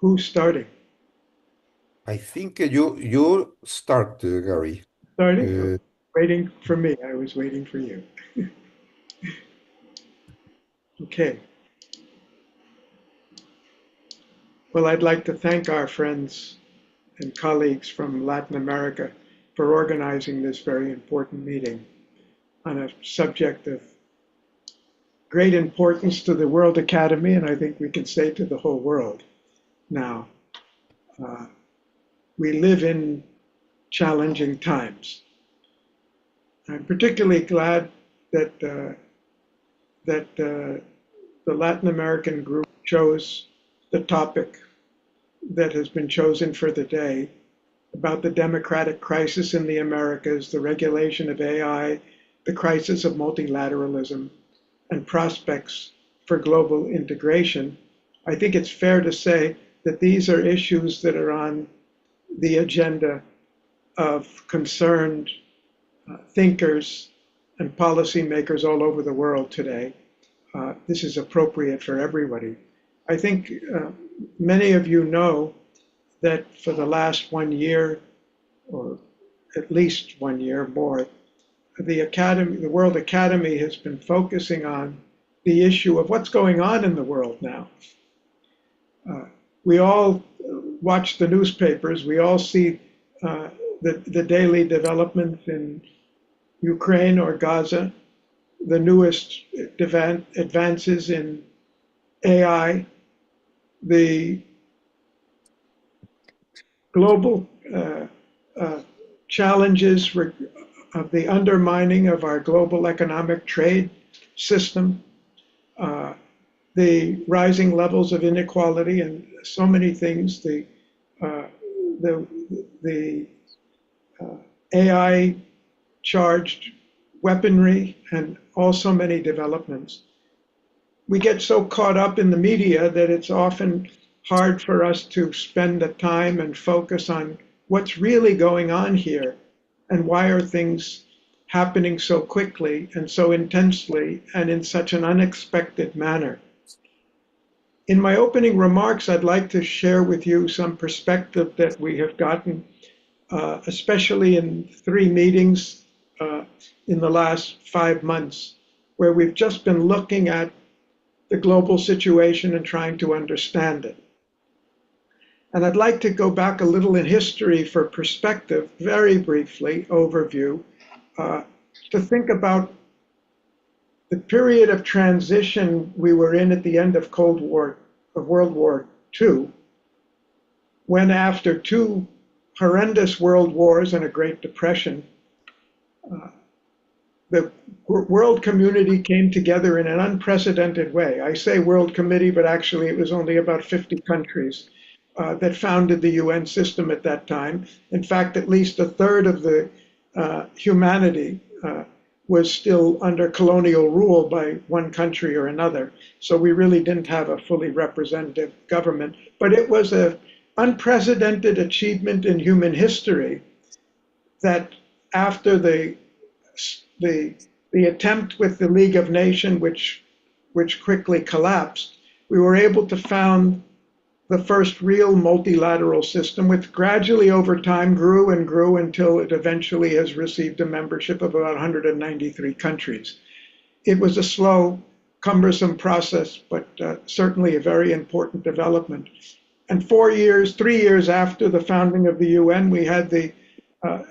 Who's starting? I think you start, Gary. Starting? Uh, Waiting for me. I was waiting for you. Okay. Well, I'd like to thank our friends and colleagues from Latin America for organizing this very important meeting on a subject of great importance to the World Academy, and I think we can say to the whole world now. Uh, we live in challenging times. I'm particularly glad that the Latin American group chose the topic that has been chosen for the day about the democratic crisis in the Americas, the regulation of AI, the crisis of multilateralism, and prospects for global integration. I think it's fair to say that these are issues that are on the agenda of concerned thinkers and policymakers all over the world today. This is appropriate for everybody. I think many of you know that for the last 1 year, or at least 1 year more, the World Academy has been focusing on the issue of what's going on in the world now. Uh, we all watch the newspapers. We all see the daily developments in Ukraine or Gaza, the newest advances in AI, the global uh, challenges of the undermining of our global economic trade system, uh, the rising levels of inequality, and so many things. Uh, the the AI charged weaponry, and also many developments. We get so caught up in the media that it's often hard for us to spend the time and focus on what's really going on here and why are things happening so quickly and so intensely and in such an unexpected manner. In my opening remarks, I'd like to share with you some perspective that we have gotten, especially in 3 meetings in the last 5 months, where we've just been looking at the global situation and trying to understand it. And I'd like to go back a little in history for perspective, very briefly, overview, uh, to think about the period of transition we were in at the end of World War II, when after two horrendous world wars and a Great Depression, uh, the world community came together in an unprecedented way. I say world committee, but actually it was only about 50 countries that founded the UN system at that time. In fact, at least a third of the humanity was still under colonial rule by one country or another. So we really didn't have a fully representative government. But it was an unprecedented achievement in human history that after the, the attempt with the League of Nations, which quickly collapsed, we were able to found the first real multilateral system, which gradually over time grew and grew until it eventually has received a membership of about 193 countries. It was a slow, cumbersome process, but certainly a very important development. And 4 years, 3 years after the founding of the UN, we had the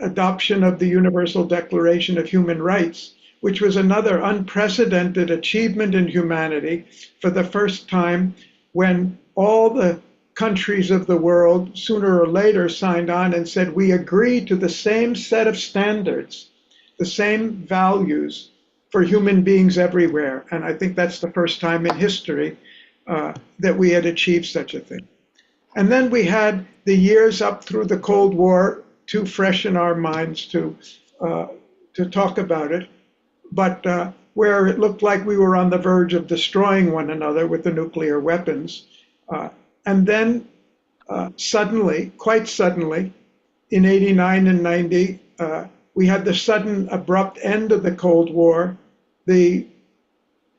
adoption of the Universal Declaration of Human Rights, which was another unprecedented achievement in humanity for the first time, when all the countries of the world sooner or later signed on and said, we agree to the same set of standards, the same values for human beings everywhere. And I think that's the first time in history that we had achieved such a thing. And then we had the years up through the Cold War, too fresh in our minds to talk about it, but where it looked like we were on the verge of destroying one another with the nuclear weapons. And then suddenly, quite suddenly, in 89 and 90, we had the sudden abrupt end of the Cold War, the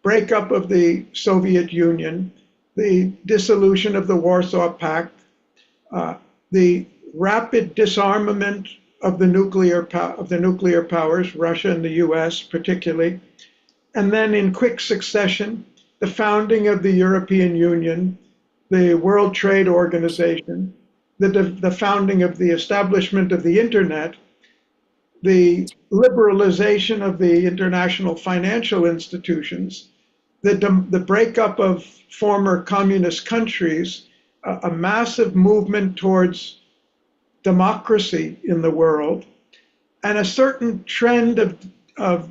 breakup of the Soviet Union, the dissolution of the Warsaw Pact, the rapid disarmament of the nuclear powers, Russia and the U.S. particularly, and then in quick succession, the founding of the European Union, the World Trade Organization, the founding of the establishment of the Internet, the liberalization of the international financial institutions, the breakup of former communist countries, a massive movement towards democracy in the world, and a certain trend of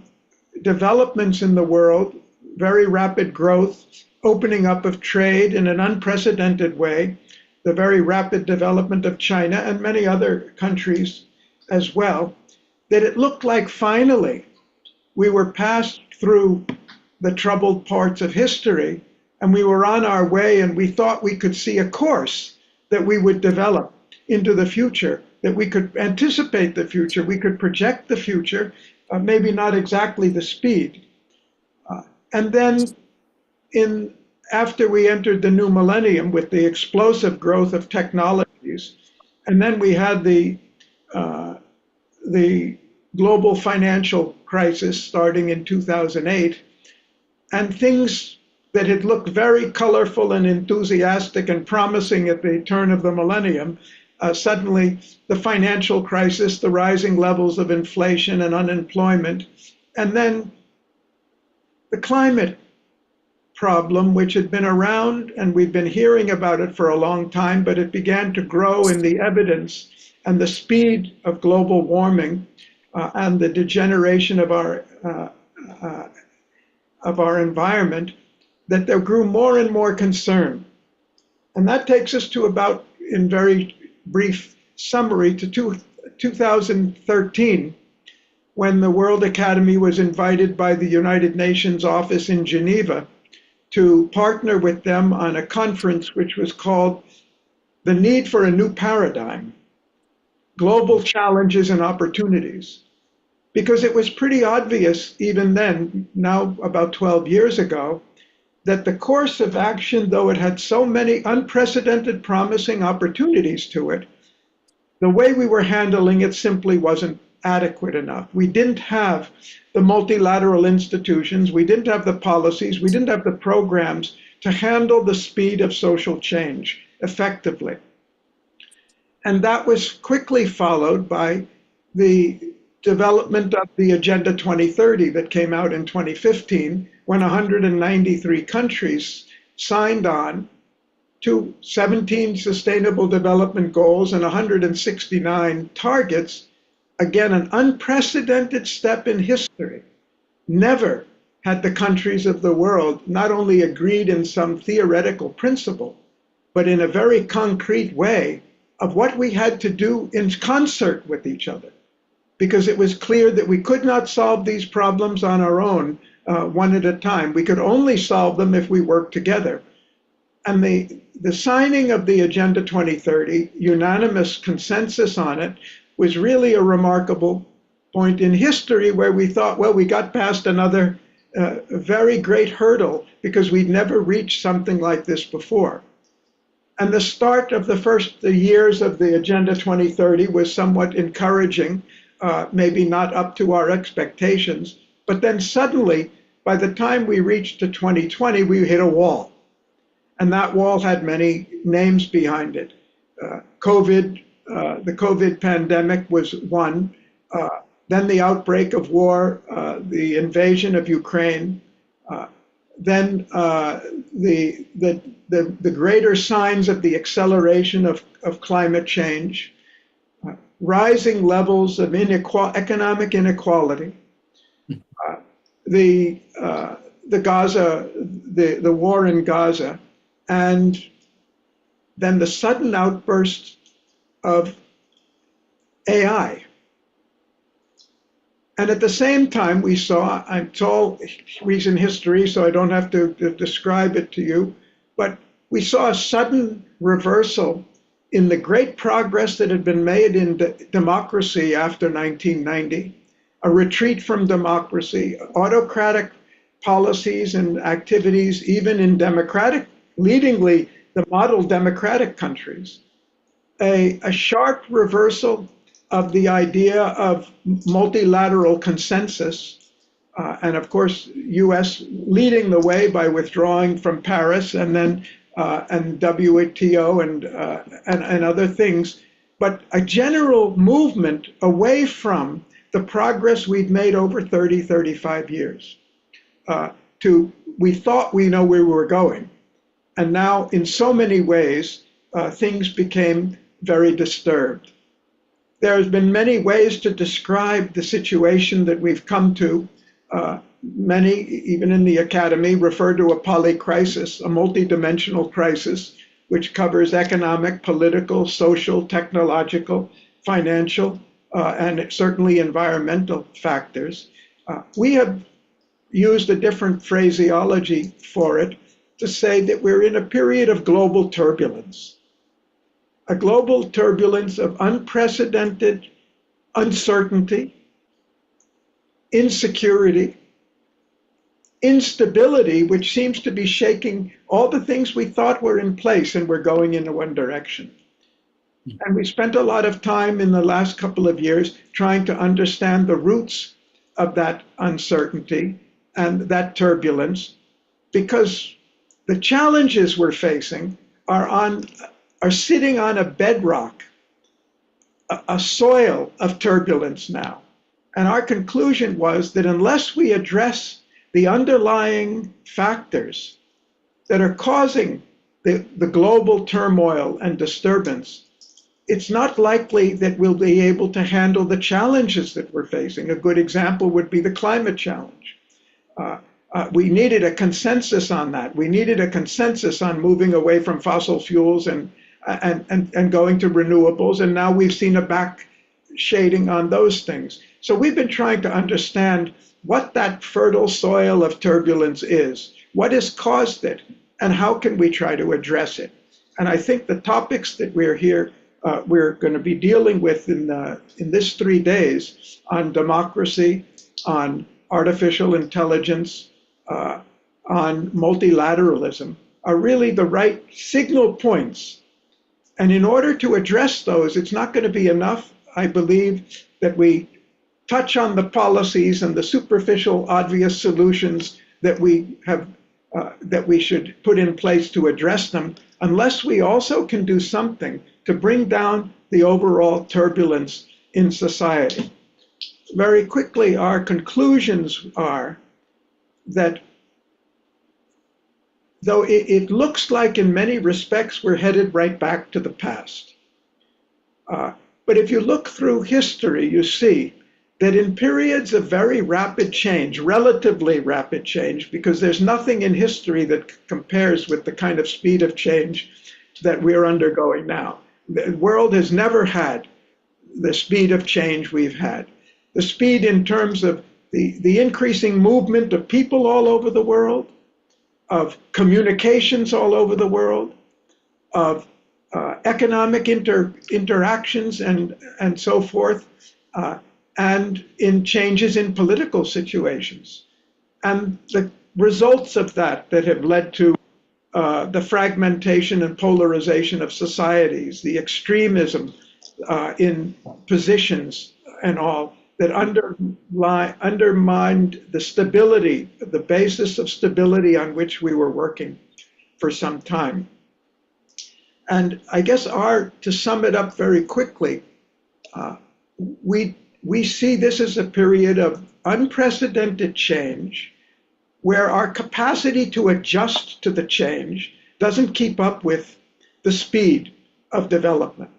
developments in the world, very rapid growth, opening up of trade in an unprecedented way, the very rapid development of China and many other countries as well, that it looked like finally we were passed through the troubled parts of history and we were on our way, and we thought we could see a course that we would develop into the future, that we could anticipate the future, we could project the future, maybe not exactly the speed. And then after we entered the new millennium with the explosive growth of technologies, and then we had the global financial crisis starting in 2008, and things that had looked very colorful and enthusiastic and promising at the turn of the millennium, suddenly the financial crisis, the rising levels of inflation and unemployment, and then the climate problem, which had been around and we've been hearing about it for a long time, but it began to grow in the evidence and the speed of global warming and the degeneration of our environment, that there grew more and more concern. And that takes us to about, in very brief summary, to 2013, when the World Academy was invited by the United Nations office in Geneva to partner with them on a conference which was called The Need for a New Paradigm, Global Challenges and Opportunities. Because it was pretty obvious even then, now about 12 years ago, that the course of action, though it had so many unprecedented promising opportunities to it, the way we were handling it simply wasn't adequate enough. We didn't have the multilateral institutions, we didn't have the policies, we didn't have the programs to handle the speed of social change effectively. And that was quickly followed by the development of the Agenda 2030 that came out in 2015, when 193 countries signed on to 17 Sustainable Development Goals and 169 targets. Again, an unprecedented step in history. Never had the countries of the world not only agreed in some theoretical principle, but in a very concrete way of what we had to do in concert with each other. Because it was clear that we could not solve these problems on our own, one at a time. We could only solve them if we worked together. And the signing of the Agenda 2030, unanimous consensus on it, was really a remarkable point in history where we thought, well, we got past another very great hurdle because we'd never reached something like this before. And the start of the first years of the Agenda 2030 was somewhat encouraging, maybe not up to our expectations, but then suddenly, by the time we reached to 2020, we hit a wall. And that wall had many names behind it. COVID, the COVID pandemic was one. Then the outbreak of war, the invasion of Ukraine. Then the greater signs of the acceleration of climate change. Rising levels of economic inequality. The war in Gaza, and then the sudden outburst of AI. And at the same time, we saw, it's all recent history, so I don't have to describe it to you, but we saw a sudden reversal in the great progress that had been made in democracy after 1990, a retreat from democracy, autocratic policies and activities, even in democratic, leadingly the model democratic countries, a sharp reversal of the idea of multilateral consensus, and of course, U.S. leading the way by withdrawing from Paris and then and WTO and other things, but a general movement away from the progress we'd made over 30, 35 years. To we thought we know where we were going, and now in so many ways things became very disturbed. There's been many ways to describe the situation that we've come to. Many, even in the academy, refer to a polycrisis, a multidimensional crisis, which covers economic, political, social, technological, financial, and certainly environmental factors. We have used a different phraseology for it to say that we're in a period of global turbulence, a global turbulence of unprecedented uncertainty, insecurity, instability, which seems to be shaking all the things we thought were in place and were going in one direction. And we spent a lot of time in the last couple of years trying to understand the roots of that uncertainty and that turbulence, because the challenges we're facing are sitting on a bedrock, a soil of turbulence now. And our conclusion was that unless we address the underlying factors that are causing the global turmoil and disturbance, it's not likely that we'll be able to handle the challenges that we're facing. A good example would be the climate challenge. We needed a consensus on that. We needed a consensus on moving away from fossil fuels and going to renewables. And now we've seen a back shading on those things. So we've been trying to understand what that fertile soil of turbulence is, what has caused it, and how can we try to address it. And I think the topics that we're going to be dealing with in this 3 days on democracy, on artificial intelligence, on multilateralism, are really the right signal points. And in order to address those, it's not going to be enough, I believe, that we touch on the policies and the superficial, obvious solutions that we have, that we should put in place to address them, unless we also can do something to bring down the overall turbulence in society. Very quickly, our conclusions are that though it looks like in many respects we're headed right back to the past, but if you look through history, you see that in periods of very rapid change, relatively rapid change, because there's nothing in history that compares with the kind of speed of change that we're undergoing now. The world has never had the speed of change we've had. The speed in terms of the increasing movement of people all over the world, of communications all over the world, of economic interactions and so forth, and in changes in political situations. And the results of that have led to the fragmentation and polarization of societies, the extremism in positions and all that undermined the stability, the basis of stability on which we were working for some time. And I guess to sum it up very quickly, we see this as a period of unprecedented change where our capacity to adjust to the change doesn't keep up with the speed of development.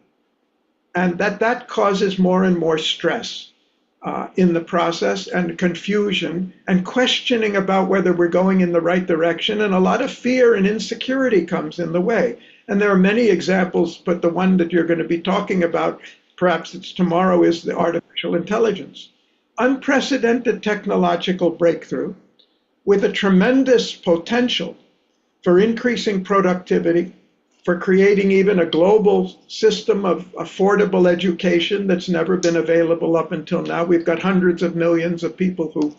And that causes more and more stress in the process, and confusion and questioning about whether we're going in the right direction. And a lot of fear and insecurity comes in the way. And there are many examples, but the one that you're going to be talking about, perhaps it's tomorrow, is the artificial intelligence. Unprecedented technological breakthrough with a tremendous potential for increasing productivity, for creating even a global system of affordable education that's never been available up until now. We've got hundreds of millions of people who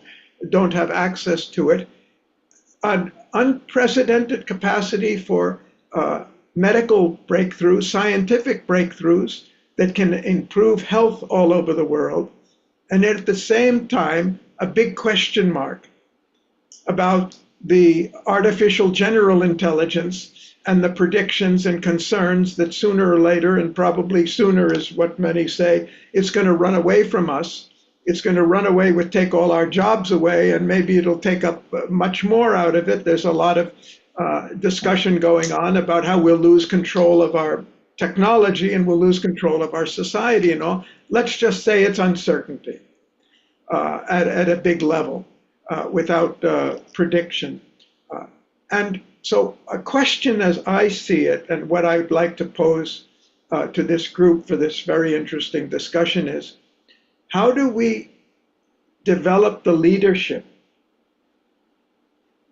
don't have access to it. An unprecedented capacity for medical breakthroughs, scientific breakthroughs that can improve health all over the world, and at the same time, a big question mark about the artificial general intelligence and the predictions and concerns that sooner or later, and probably sooner is what many say, it's going to run away from us. It's going to run away with take all our jobs away, and maybe it'll take up much more out of it. There's a lot of discussion going on about how we'll lose control of our technology and we'll lose control of our society and all. Let's just say it's uncertainty at a big level without prediction. And so a question as I see it, and what I'd like to pose to this group for this very interesting discussion is, how do we develop the leadership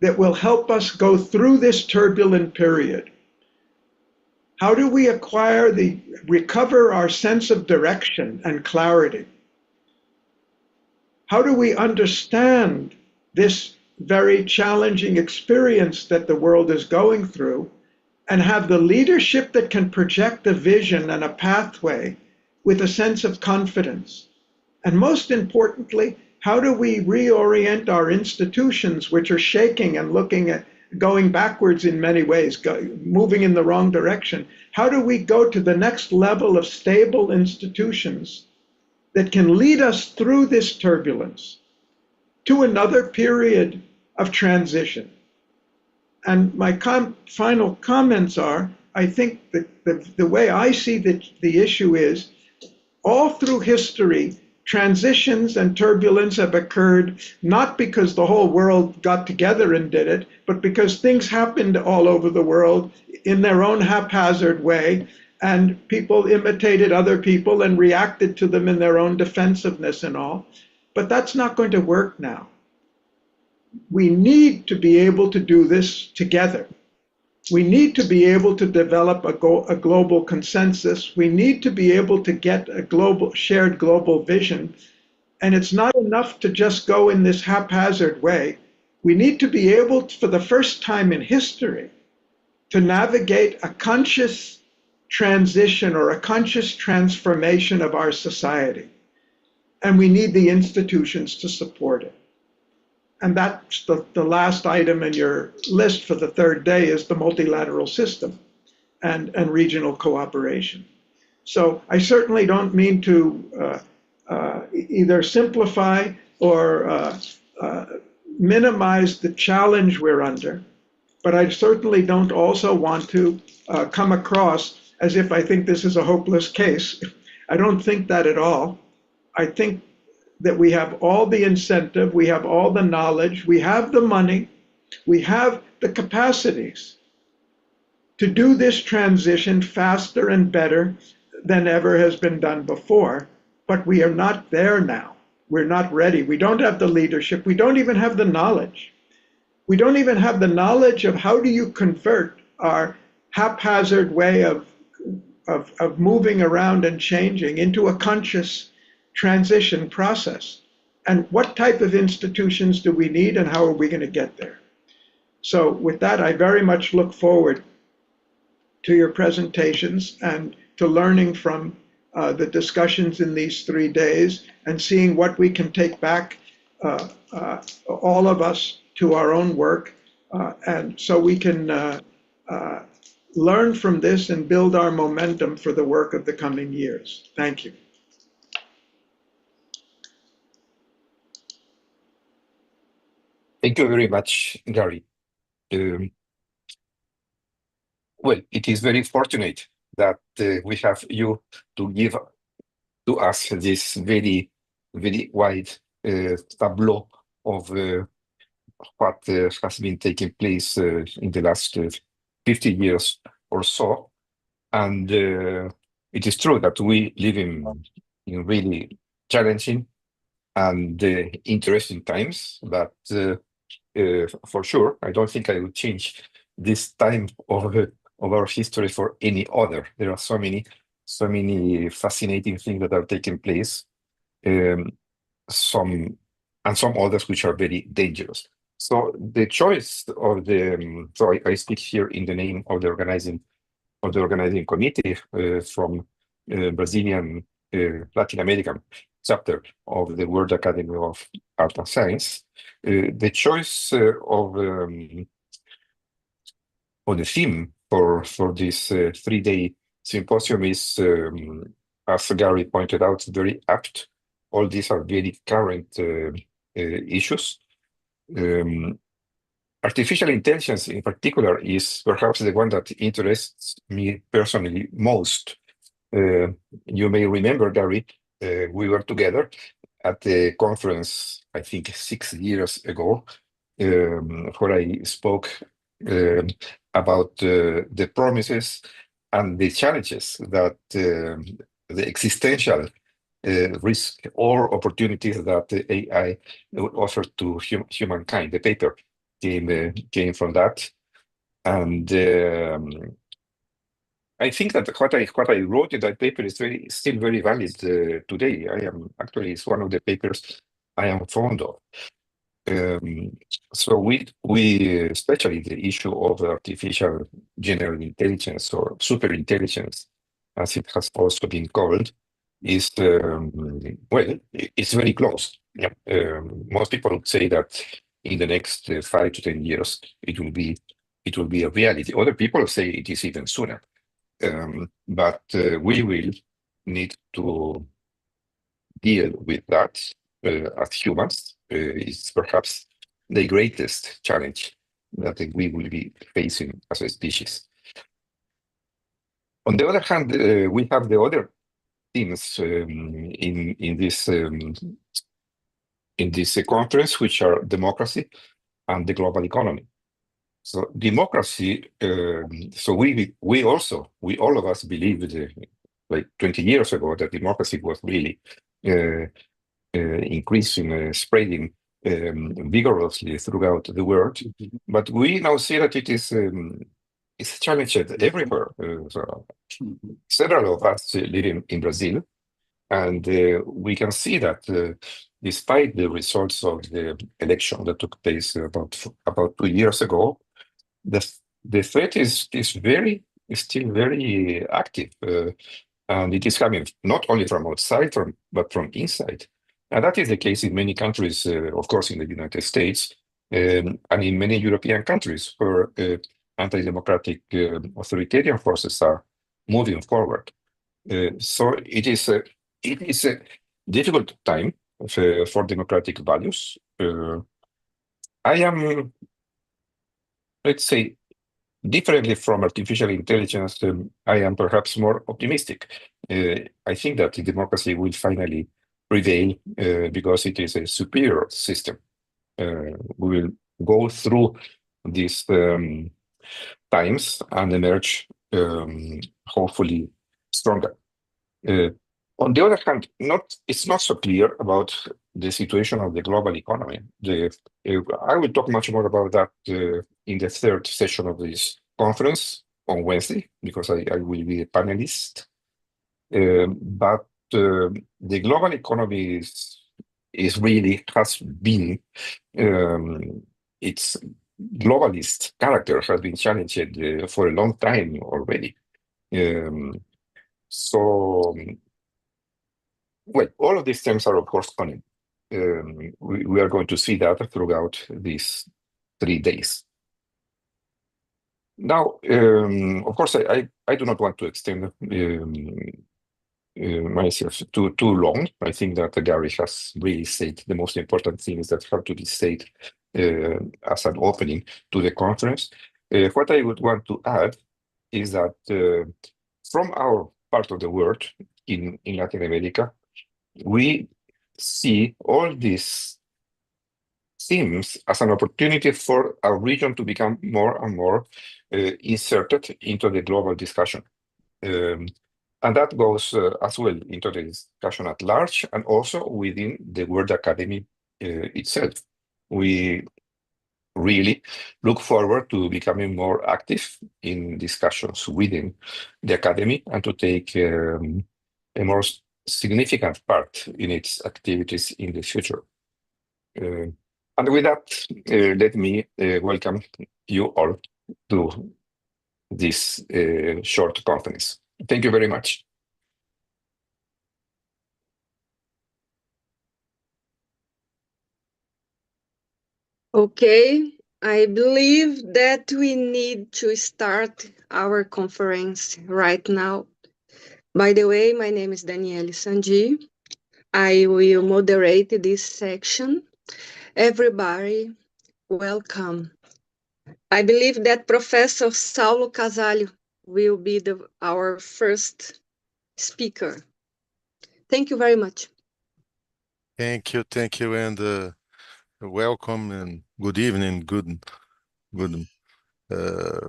that will help us go through this turbulent period? How do we recover our sense of direction and clarity? How do we understand this very challenging experience that the world is going through and have the leadership that can project a vision and a pathway with a sense of confidence? And most importantly, how do we reorient our institutions, which are shaking and looking at going backwards in many ways, moving in the wrong direction? How do we go to the next level of stable institutions that can lead us through this turbulence to another period of transition? And my final comments are, I think that the way I see the issue is, all through history, transitions and turbulence have occurred not because the whole world got together and did it, but because things happened all over the world in their own haphazard way, and people imitated other people and reacted to them in their own defensiveness and all. But that's not going to work now. We need to be able to do this together. We need to be able to develop a global consensus. We need to be able to get a shared global vision. And it's not enough to just go in this haphazard way. We need to be able, for the first time in history, to navigate a conscious transition or a conscious transformation of our society. And we need the institutions to support it. And that's the last item in your list for the third day, is the multilateral system and regional cooperation. So I certainly don't mean to either simplify or minimize the challenge we're under, but I certainly don't also want to come across as if I think this is a hopeless case. I don't think that at all. I think that we have all the incentive, we have all the knowledge, we have the money, we have the capacities to do this transition faster and better than ever has been done before, but we are not there now. We're not ready. We don't have the leadership. We don't even have the knowledge. We don't even have the knowledge of how do you convert our haphazard way of moving around and changing into a conscious transition process. And what type of institutions do we need, and how are we going to get there? So with that, I very much look forward to your presentations and to learning from the discussions in these 3 days and seeing what we can take back, all of us, to our own work, and so we can learn from this and build our momentum for the work of the coming years. Thank you. Thank you very much, Gary. Well, it is very fortunate that we have you to give to us this very, very wide tableau of what has been taking place in the last 50 years or so. And it is true that we live in really challenging and interesting times, but for sure, I don't think I would change this time of our history for any other. There are so many fascinating things that are taking place, some others which are very dangerous. So the choice of the, so I speak here in the name of the organizing of the organizing committee from Brazilian Latin American chapter of the World Academy of Art and Science. The choice of the theme for this 3-day symposium is, as Gary pointed out, very apt. All these are very current issues. Artificial intelligence in particular is perhaps the one that interests me personally most. You may remember, Gary, we were together at the conference, I think 6 years ago, where I spoke about the promises and the challenges that the existential risk or opportunities that AI would offer to humankind. The paper came from that, and I think that what I wrote in that paper is still very valid today. It's one of the papers I am fond of. So we especially the issue of artificial general intelligence or super intelligence, as it has also been called, is it's very close. Yeah. Most people would say that in the next 5 to 10 years it will be a reality. Other people say it is even sooner. But we will need to deal with that as humans. It's perhaps the greatest challenge that we will be facing as a species. On the other hand, we have the other themes in this conference, which are democracy and the global economy. So democracy. So we all of us believed like 20 years ago that democracy was really increasing, spreading vigorously throughout the world. But we now see that it is it's challenged everywhere. So several of us live in Brazil, and we can see that despite the results of the election that took place about 2 years ago, the threat is still very active, and it is coming not only from outside, but from inside. And that is the case in many countries, of course, in the United States, and in many European countries where anti-democratic authoritarian forces are moving forward. So it is a difficult time for democratic values. I am, let's say, differently from artificial intelligence, I am perhaps more optimistic. I think that democracy will finally prevail because it is a superior system. We will go through these times and emerge hopefully stronger. On the other hand, it's not so clear about the situation of the global economy. I will talk much more about that in the third session of this conference on Wednesday, because I will be a panelist. But the global economy has been its globalist character has been challenged for a long time already. Well, all of these terms are, of course, coming. We are going to see that throughout these 3 days. Now, of course, I do not want to extend myself too long. I think that Gary has really said the most important things that have to be said as an opening to the conference. What I would want to add is that from our part of the world in Latin America, we see all these themes as an opportunity for our region to become more and more inserted into the global discussion. And that goes as well into the discussion at large and also within the World Academy itself. We really look forward to becoming more active in discussions within the Academy and to take a more significant part in its activities in the future. And with that, let me welcome you all to this short conference. Thank you very much. Okay, I believe that we need to start our conference right now. By the way, my name is Daniele Sanji. I will moderate this section. Everybody, welcome. I believe that Professor Saulo Casalho will be our first speaker. Thank you very much. Thank you, and welcome and good evening, good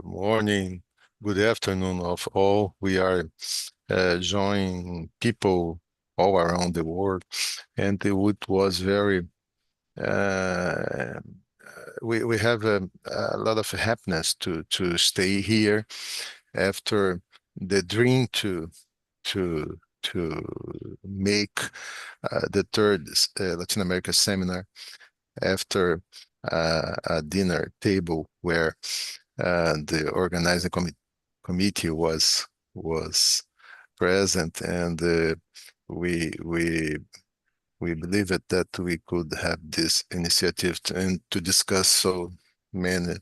morning, good afternoon of all. We are joining people all around the world, and it was very. We have a lot of happiness to stay here after the dream to make the third Latin America seminar after a dinner table where the organizing committee was present, and we believed that we could have this initiative to discuss so many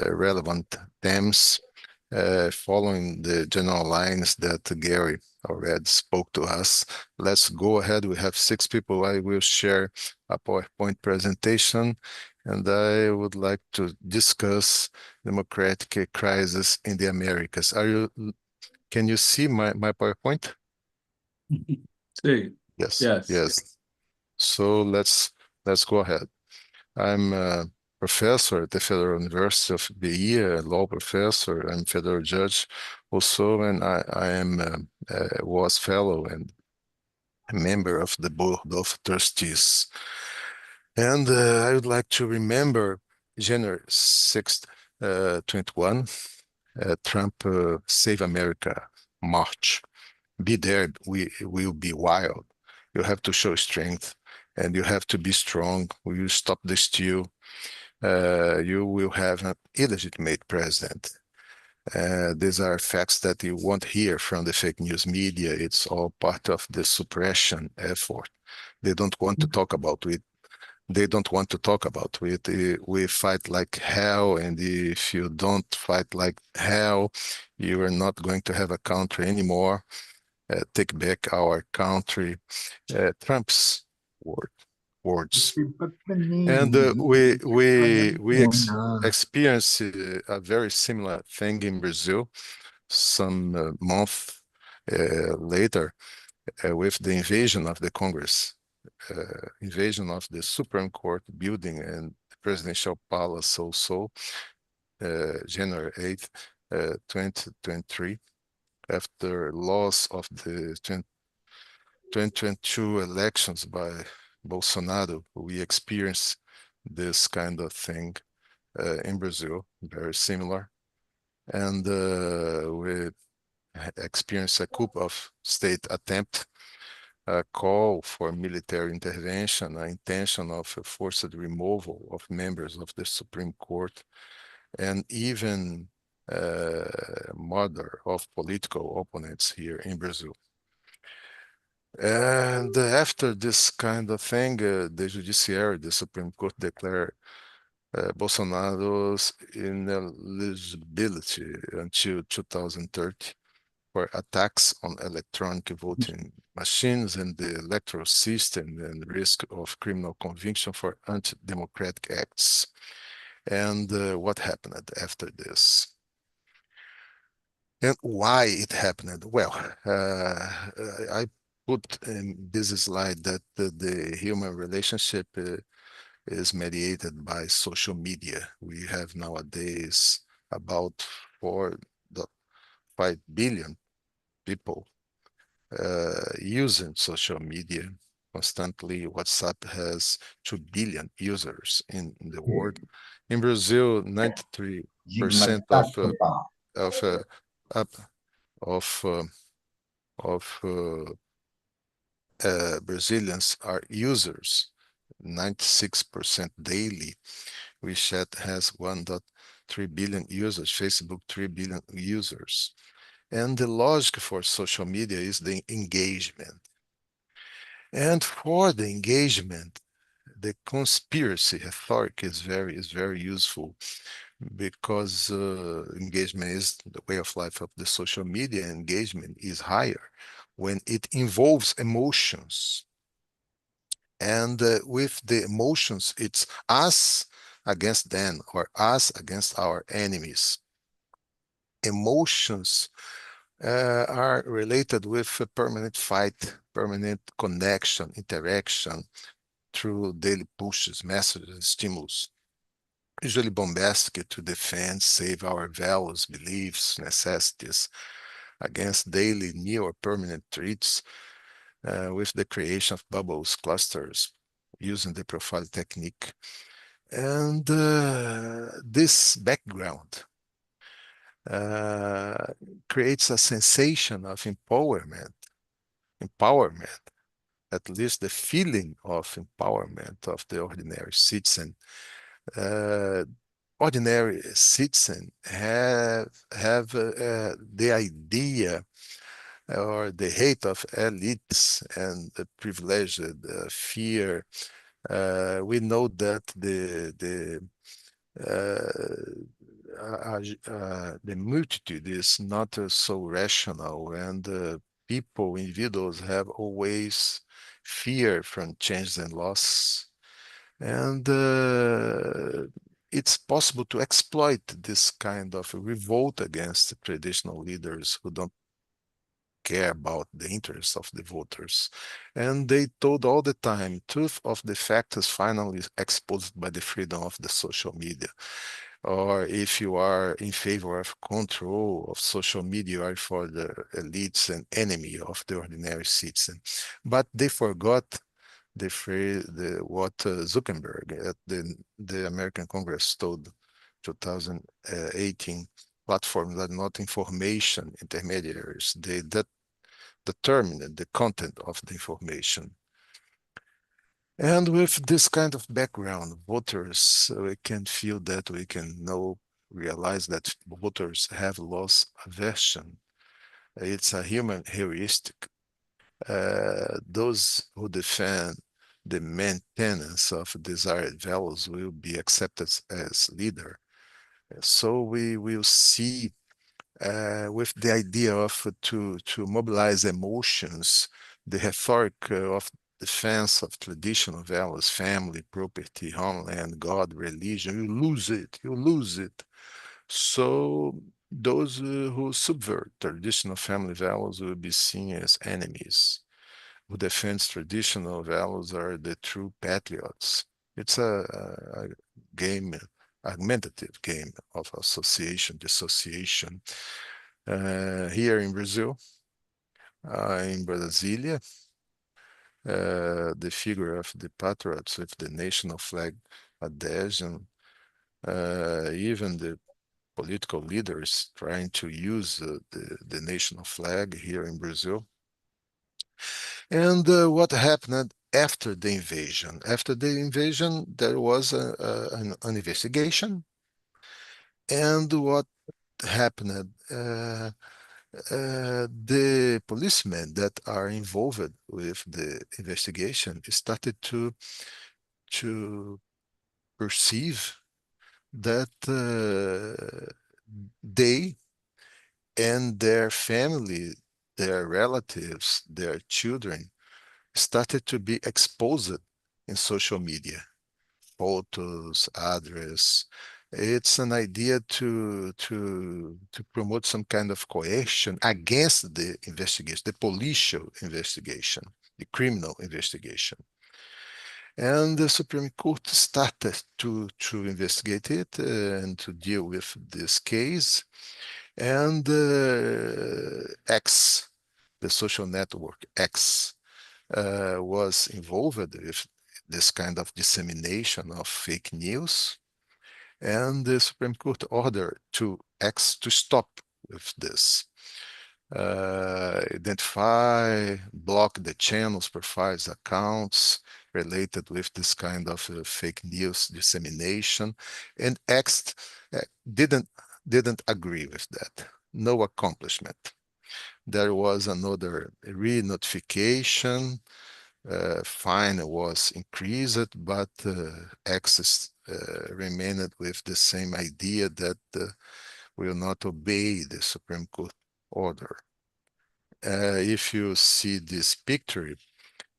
relevant themes, following the general lines that Gary already spoke to us. Let's go ahead. We have 6 people. I will share a PowerPoint presentation, and I would like to discuss democratic crisis in the Americas. Can you see my PowerPoint? See. Yes. Yes. Yes. So let's go ahead. I'm a professor at the Federal University of Bahia, a law professor. I'm federal judge also, and I am a WAAS fellow and a member of the board of trustees. And I would like to remember January 6th, 21, Trump Save America March. Be there, we will be wild. You have to show strength, and you have to be strong. We will stop the steal. You will have an illegitimate president. These are facts that you won't hear from the fake news media. It's all part of the suppression effort. They don't want to talk about it. They don't want to talk about it. We fight like hell, and if you don't fight like hell, you are not going to have a country anymore. Take back our country. Trump's words. And we experienced a very similar thing in Brazil some month later with the invasion of the Congress, invasion of the Supreme Court building and the presidential palace also, January 8th, 2023, after loss of the 2022 elections by Bolsonaro. We experienced this kind of thing in Brazil, very similar. And we experienced a coup of state attempt, a call for military intervention, an intention of a forced removal of members of the Supreme Court, and even murder of political opponents here in Brazil. And after this kind of thing, the judiciary, the Supreme Court declared Bolsonaro's ineligibility until 2030 for attacks on electronic voting machines and the electoral system, and risk of criminal conviction for anti-democratic acts. And what happened after this? And why it happened? Well, I put in this slide that the human relationship is mediated by social media. We have nowadays about 4.5 billion people using social media constantly. WhatsApp has 2 billion users in the world. In Brazil, 93% of Brazilians are users, 96% daily. WeChat has 3 billion users, Facebook 3 billion users. And the logic for social media is the engagement. And for the engagement, the conspiracy rhetoric is very useful, because engagement is the way of life of the social media. Engagement is higher when it involves emotions. And with the emotions, it's us against them, or us against our enemies. Emotions are related with a permanent fight, permanent connection, interaction through daily pushes, messages, stimulus, usually bombastic to defend, save our values, beliefs, necessities against daily new or permanent threats, with the creation of bubbles, clusters, using the profile technique. And this background creates a sensation of empowerment, at least the feeling of empowerment of the ordinary citizen. Ordinary citizen have the idea or the hate of elites and the privileged, fear. We know that the multitude is not so rational, and people, individuals, have always fear from change and loss. And it's possible to exploit this kind of revolt against the traditional leaders who don't care about the interests of the voters. And they told all the time, truth of the fact is finally exposed by the freedom of the social media. Or if you are in favor of control of social media, you are for the elites and enemy of the ordinary citizen. But they forgot what Zuckerberg at the American Congress told 2018, platforms are not information intermediaries. They determine the content of the information. And with this kind of background, voters, we can feel that, we can realize that voters have loss aversion. It's a human heuristic. Those who defend the maintenance of desired values will be accepted as leader. So we will see with the idea of to mobilize emotions, the rhetoric of defense of traditional values, family, property, homeland, God, religion, you lose it, you lose it. So those who subvert traditional family values will be seen as enemies. Who defends traditional values are the true patriots. It's a game, argumentative game of association, dissociation. Here in Brazil, in Brasilia, the figure of the patriots with the national flag adhesion, even the political leaders trying to use the national flag here in Brazil. And what happened after the invasion? After the invasion, there was an investigation. And what happened? The policemen that are involved with the investigation started to perceive that they and their family, their relatives, their children started to be exposed in social media, photos, address. It's an idea to promote some kind of coercion against the investigation, the policial investigation, the criminal investigation. And the Supreme Court started to investigate it and to deal with this case. And X, the social network X, was involved with this kind of dissemination of fake news. And the Supreme Court ordered X to stop with this. Identify, block the channels, profiles, accounts, related with this kind of fake news dissemination, and X didn't agree with that. No accomplishment. There was another re-notification. Fine was increased, but X remained with the same idea that will not obey the Supreme Court order. If you see this picture,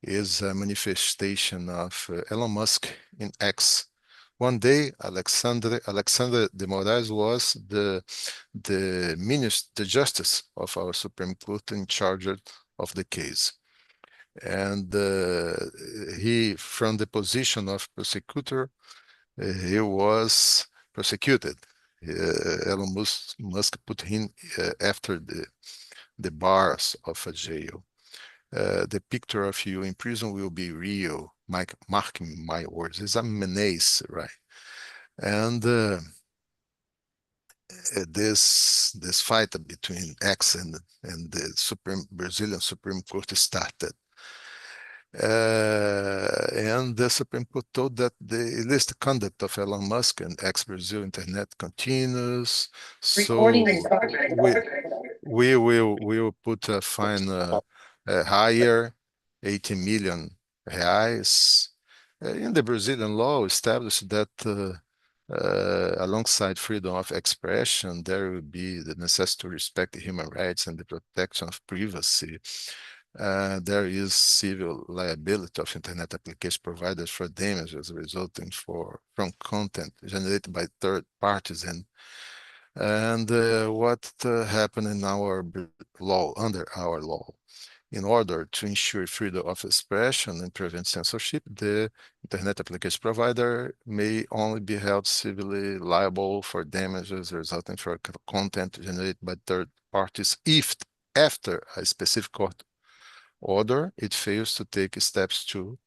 is a manifestation of Elon Musk in X. One day, Alexander de Moraes was the justice of our Supreme Court in charge of the case. And he, from the position of prosecutor, he was prosecuted. Elon Musk put him after the bars of a jail. The picture of you in prison will be real, marking my words. It's a menace, right? And this fight between X and the Brazilian Supreme Court started. And the Supreme Court told that the illicit conduct of Elon Musk and ex-Brazil Internet continues. So we will put a fine higher, 80 million reais. In the Brazilian law, established that alongside freedom of expression, there will be the necessity to respect human rights and the protection of privacy. There is civil liability of internet application providers for damages resulting from content generated by third parties. And what happened in our law, under our law, in order to ensure freedom of expression and prevent censorship, the internet application provider may only be held civilly liable for damages resulting from content generated by third parties if, after a specific court order, it fails to take steps to,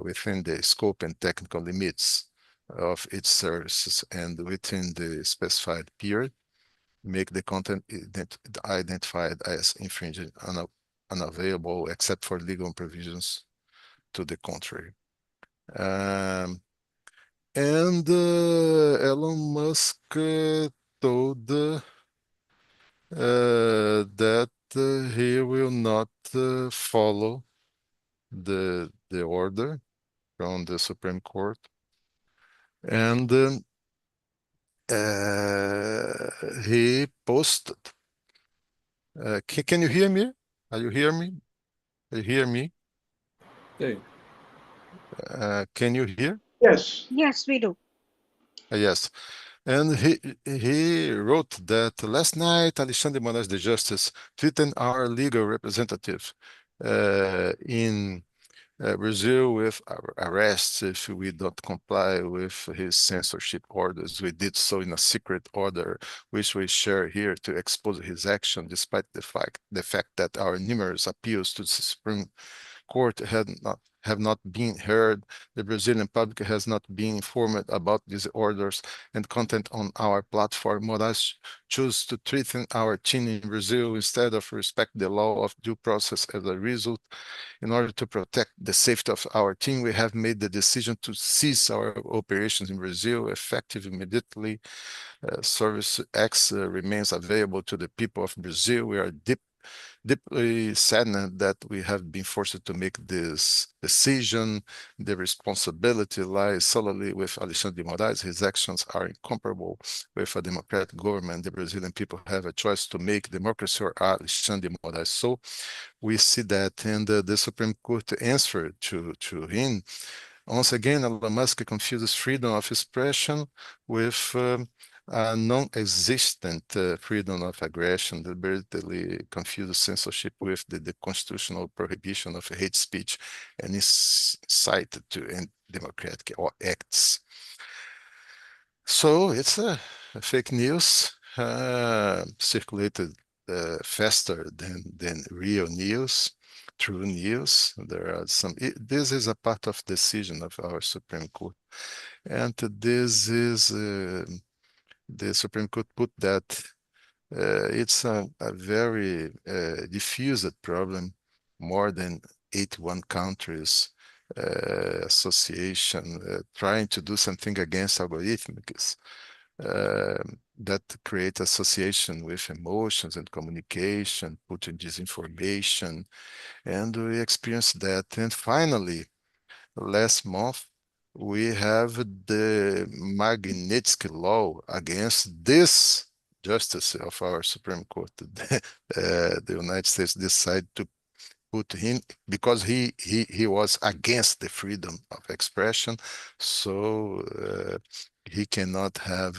within the scope and technical limits of its services and within the specified period, make the content identified as infringing unavailable except for legal provisions to the contrary. And Elon Musk told that he will not follow the order from the Supreme Court. And he posted. Can you hear me? Are you hear me? Are you hear me? Hey, Can you hear? Yes. Yes, we do. Yes. And he wrote that last night, Alexandre de Moraes, the justice, threatened our legal representative in Brazil with arrests if we don't comply with his censorship orders. We did so in a secret order, which we share here to expose his action, despite the fact that our numerous appeals to the Supreme Court have not been heard. The Brazilian public has not been informed about these orders and content on our platform. Moraes chose to threaten our team in Brazil instead of respect the law of due process. As a result, in order to protect the safety of our team, we have made the decision to cease our operations in Brazil effective immediately. Service X remains available to the people of Brazil. We are deeply saddened that we have been forced to make this decision. The responsibility lies solely with Alexandre de Moraes. His actions are incomparable with a democratic government. The Brazilian people have a choice to make: democracy or Alexandre de Moraes. So we see that, and the Supreme Court answered to him. Once again, Elon Musk confuses freedom of expression with a non-existent freedom of aggression, deliberately confuses censorship with the constitutional prohibition of hate speech and is cited to democratic acts. So it's a fake news circulated faster than real news, true news. There are some. This is a part of decision of our Supreme Court, and this is the Supreme Court put that it's a very diffused problem. More than 81 countries association trying to do something against algorithms that create association with emotions and communication, putting disinformation, and we experienced that. And finally, last month, we have the Magnitsky Law against this justice of our Supreme Court. The United States decided to put him because he was against the freedom of expression, so he cannot have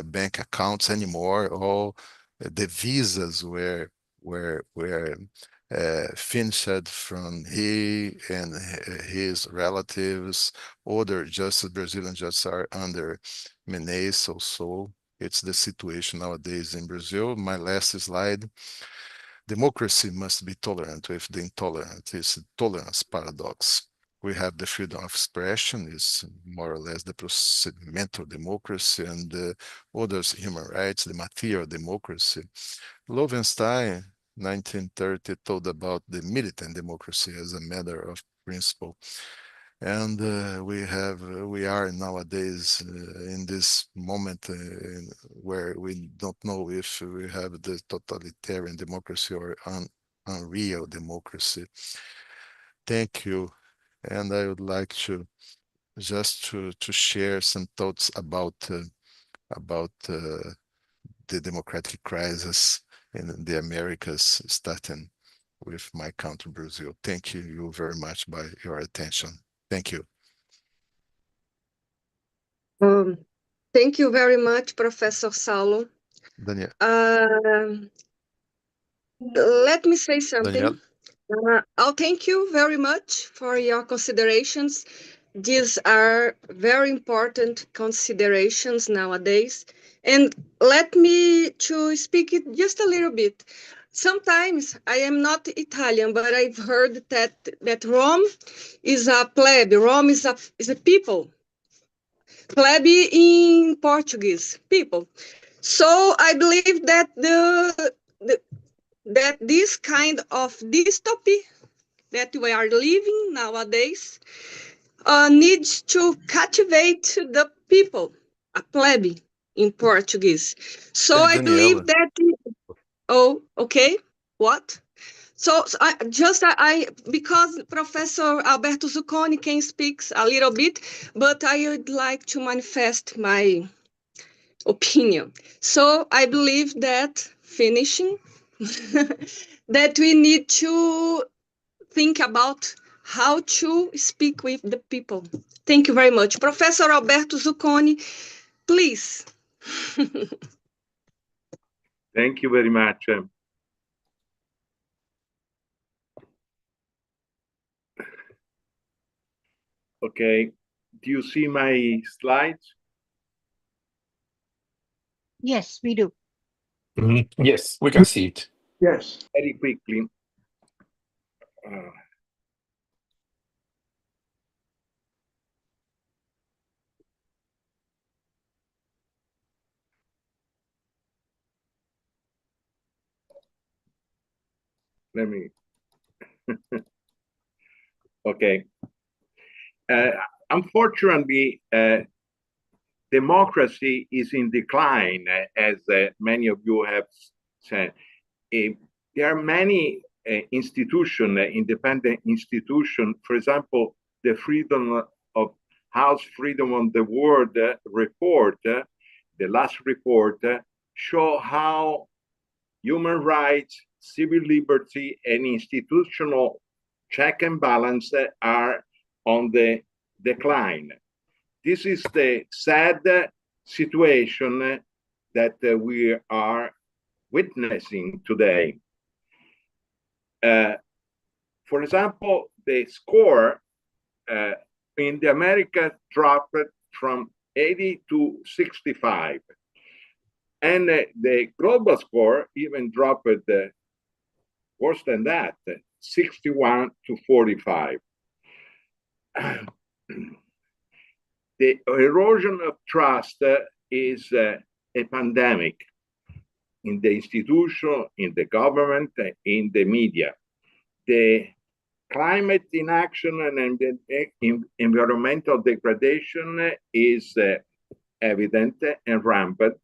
bank accounts anymore. All the visas were finished from he and his relatives. Other justice, Brazilian justices are under menace also. It's the situation nowadays in Brazil. My last slide. Democracy must be tolerant with the intolerant. It's a tolerance paradox. We have the freedom of expression, is more or less the procedimental democracy, and the others human rights, the material democracy. Loewenstein, 1930, told about the militant democracy as a matter of principle. And we are nowadays in this moment where we don't know if we have the totalitarian democracy or unreal democracy. Thank you. And I would like to just to share some thoughts about the democratic crisis in the Americas, starting with my country, Brazil. Thank you very much by your attention. Thank you. Thank you very much, Professor Saulo. Daniel. Let me say something. Daniel. Thank you very much for your considerations. These are very important considerations nowadays. And let me to speak it just a little bit. Sometimes I am not Italian, but I've heard that Rome is a plebe. Rome is a people. Plebe in Portuguese, people. So I believe that that this kind of dystopy that we are living nowadays needs to captivate the people, a plebe in Portuguese. So I believe that. Oh, okay. What? So I because Professor Alberto Zucconi can speak a little bit, but I would like to manifest my opinion. So I believe that finishing that we need to think about how to speak with the people. Thank you very much. Professor Alberto Zucconi, please. Thank you very much. Okay, do you see my slides? Yes, we do. Yes, we can see it. Yes. Very quickly. Let me. Okay. Unfortunately, democracy is in decline, as many of you have said. There are many institutions, independent institutions. For example, the Freedom of House Freedom on the World report, the last report, show how human rights, civil liberty, and institutional check and balance are on the decline. This is the sad situation that we are witnessing today. For example, the score in the Americas dropped from 80 to 65. And the global score even dropped worse than that, 61 to 45. The erosion of trust is a pandemic in the institution, in the government, in the media. The climate inaction and environmental degradation is evident and rampant.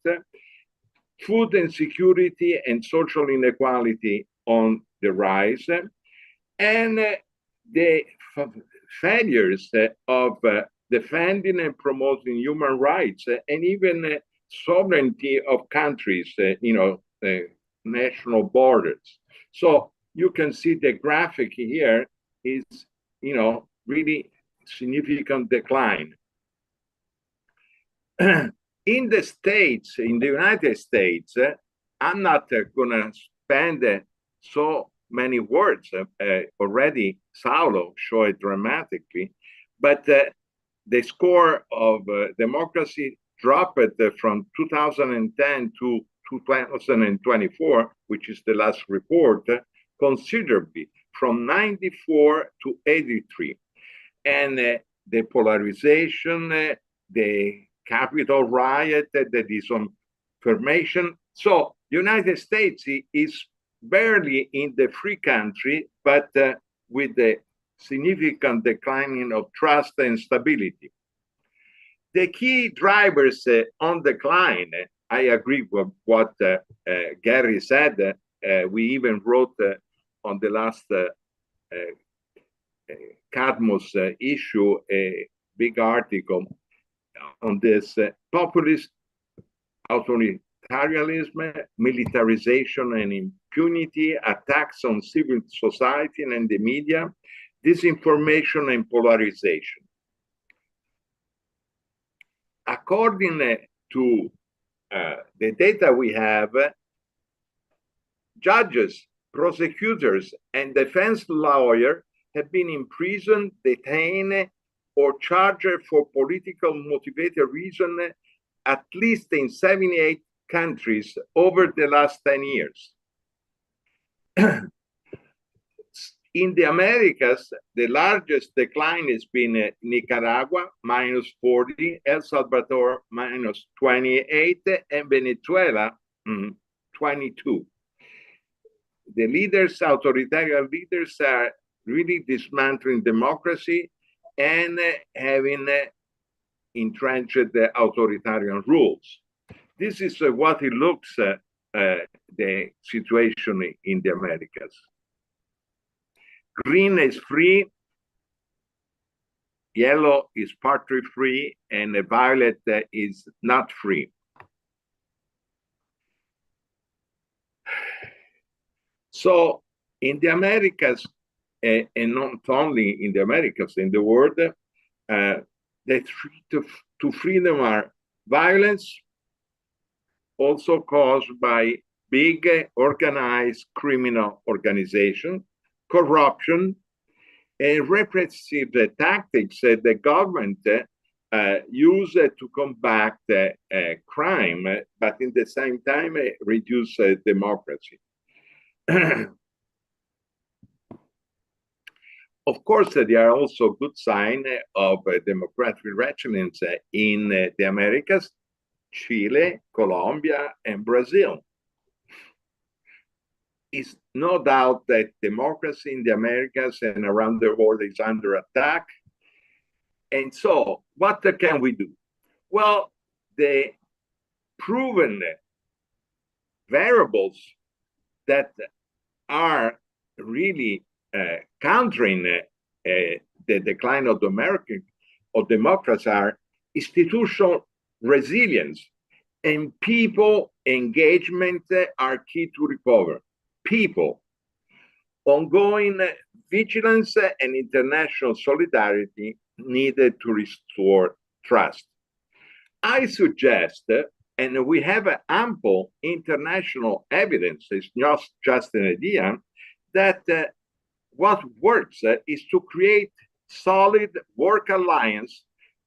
Food insecurity and social inequality on the rise, and the failures of defending and promoting human rights and even sovereignty of countries, national borders. So you can see the graphic here is, really significant decline. In the States, in the United States, I'm not going to spend so many words. Already Saulo showed it dramatically, but the score of democracy dropped from 2010 to 2024, which is the last report, considerably, from 94 to 83. And the polarization, the Capitol riot, the disinformation. So the United States is barely in the free country, but with the significant declining of trust and stability. The key drivers on decline, I agree with what Gary said. We even wrote on the last Cadmus issue a big article on this: populist authoritarianism, militarization and impunity, attacks on civil society and the media, disinformation and polarization. According to the data we have, judges, prosecutors, and defense lawyers have been imprisoned, detained, or charged for political motivated reason at least in 78 countries over the last 10 years. In the Americas, the largest decline has been Nicaragua, minus 40, El Salvador, minus 28, and Venezuela, 22. The leaders, authoritarian leaders, are really dismantling democracy and having entrenched the authoritarian rules. This is what it looks the situation in the Americas. Green is free, yellow is partly free, and the violet is not free. So in the Americas, and not only in the Americas, in the world, the threat to freedom are violence, also caused by big organized criminal organization, corruption, and repressive tactics that the government use to combat crime, but in the same time reduce democracy. Of course, there are also good signs of democratic regimens in the Americas, Chile, Colombia, and Brazil. It's no doubt that democracy in the Americas and around the world is under attack. And so, what can we do? Well, the proven variables that are really countering the decline of democracy are institutional resilience and people engagement are key to recover. People, ongoing vigilance and international solidarity needed to restore trust. I suggest, and we have ample international evidence, it's not just an idea, that what works is to create solid work alliance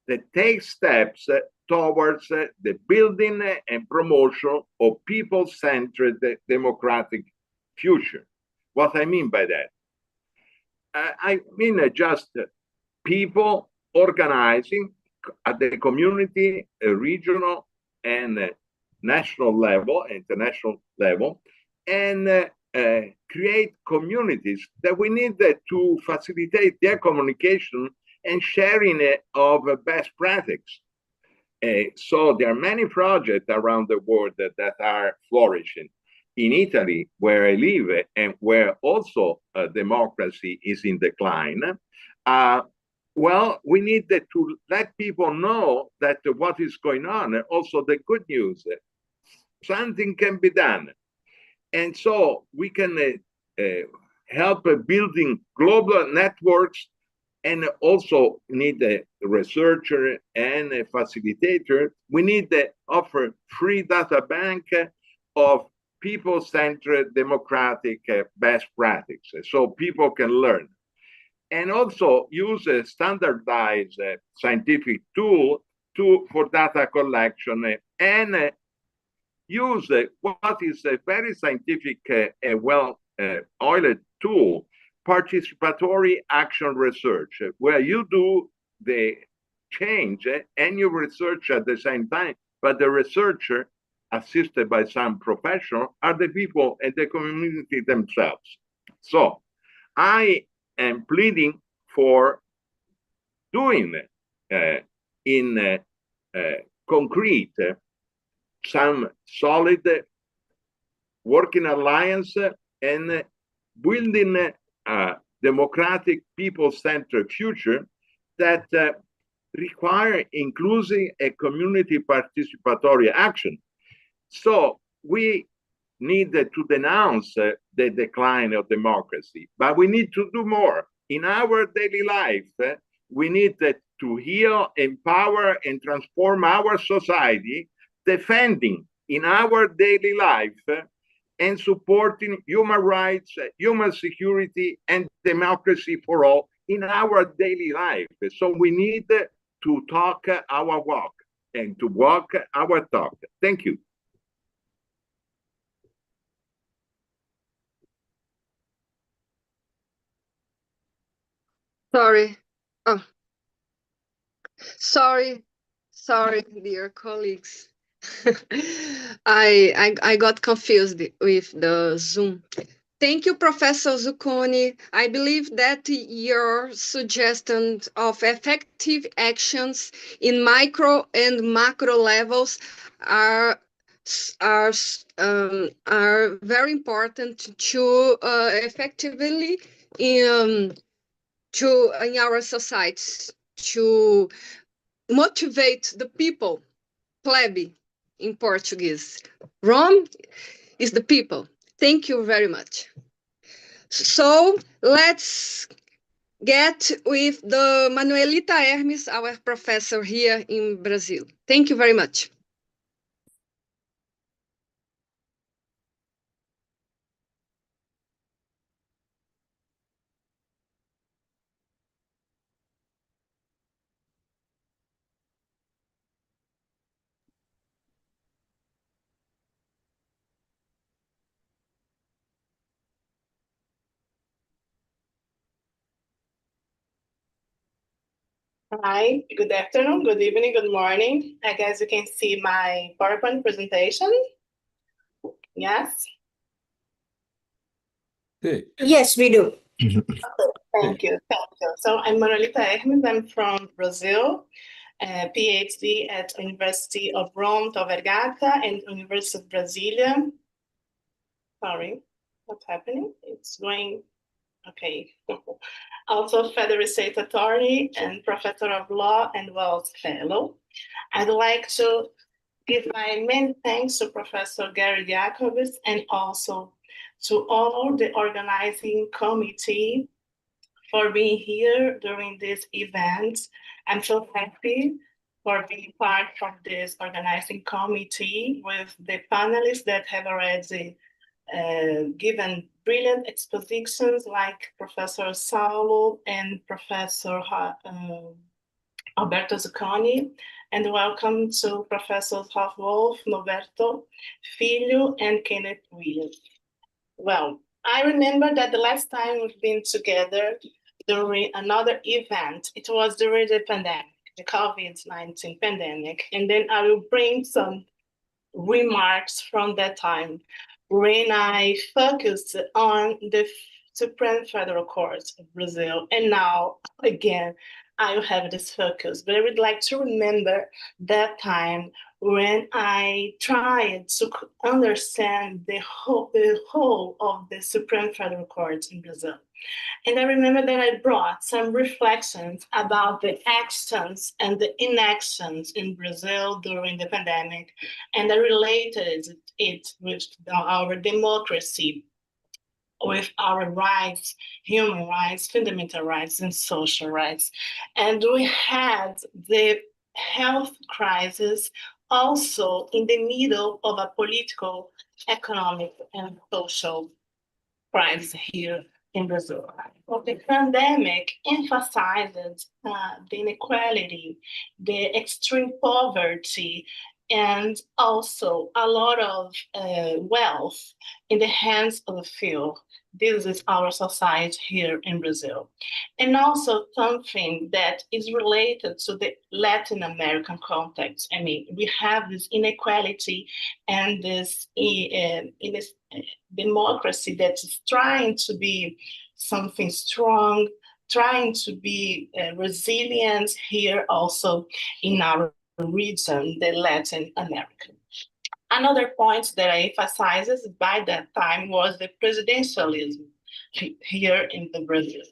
that takes steps towards the building and promotion of people-centered democratic future. What I mean by that? I mean just people organizing at the community, regional, and national level, international level, and create communities that we need to facilitate their communication and sharing of best practice. So there are many projects around the world that are flourishing. In Italy, where I live, and where also democracy is in decline, well, we need to let people know that what is going on, and also the good news, something can be done. And so we can help building global networks, and also need a researcher and a facilitator. We need to offer free data bank of people-centered democratic best practices so people can learn. And also use a standardized scientific tool for data collection, and use what is a very scientific, well-oiled tool, participatory action research, where you do the change and you research at the same time, but the researcher, assisted by some professional, are the people and the community themselves. So I am pleading for doing in concrete some solid working alliance and building a democratic people-centered future that require inclusive and community participatory action. So we need to denounce the decline of democracy, but we need to do more. In our daily life, we need to heal, empower, and transform our society, defending in our daily life and supporting human rights, human security, and democracy for all in our daily life. So we need to talk our walk and to walk our talk. Thank you. Sorry. Oh, sorry, dear colleagues. I got confused with the Zoom. Thank you, Professor Zucconi. I believe that your suggestions of effective actions in micro and macro levels are very important to effectively in our societies to motivate the people. Plebe in Portuguese. Rome is the people. Thank you very much. So let's get with the Manuelita Hermes, our professor here in Brazil. Thank you very much. Hi, good afternoon, good evening, good morning. I guess you can see my PowerPoint presentation. Yes? Hey. Yes, we do. Thank you. So I'm Manuelita Hermes, I'm from Brazil, PhD at University of Rome, Tor Vergata, and University of Brasilia. Sorry, what's happening? It's going, okay. Also Federal State Attorney and Professor of Law and WAAS Fellow. I'd like to give my many thanks to Professor Gary Jacobs and also to all the organizing committee for being here during this event. I'm so happy for being part of this organizing committee with the panelists that have already given brilliant expositions like Professor Saulo and Professor Alberto Zucconi, and welcome to Professors Wolf, Noberto Filho, and Kenneth Williams. Well, I remember that the last time we've been together during another event, it was during the pandemic, the COVID-19 pandemic, and then I will bring some remarks from that time when I focused on the Supreme Federal Court of Brazil. And now, again, I have this focus, but I would like to remember that time when I tried to understand the whole of the Supreme Federal Court in Brazil. And I remember that I brought some reflections about the actions and the inactions in Brazil during the pandemic, and I related it with our democracy, with our rights, human rights, fundamental rights, and social rights. And we had the health crisis also in the middle of a political, economic, and social crisis here in Brazil. Well, the pandemic emphasized the inequality, the extreme poverty, and also a lot of wealth in the hands of the few. This is our society here in Brazil. And also something that is related to the Latin American context. I mean, we have this inequality and this democracy that is trying to be something strong, trying to be resilient here also in our region, the Latin America. Another point that I emphasized by that time was the presidentialism here in the Brazil,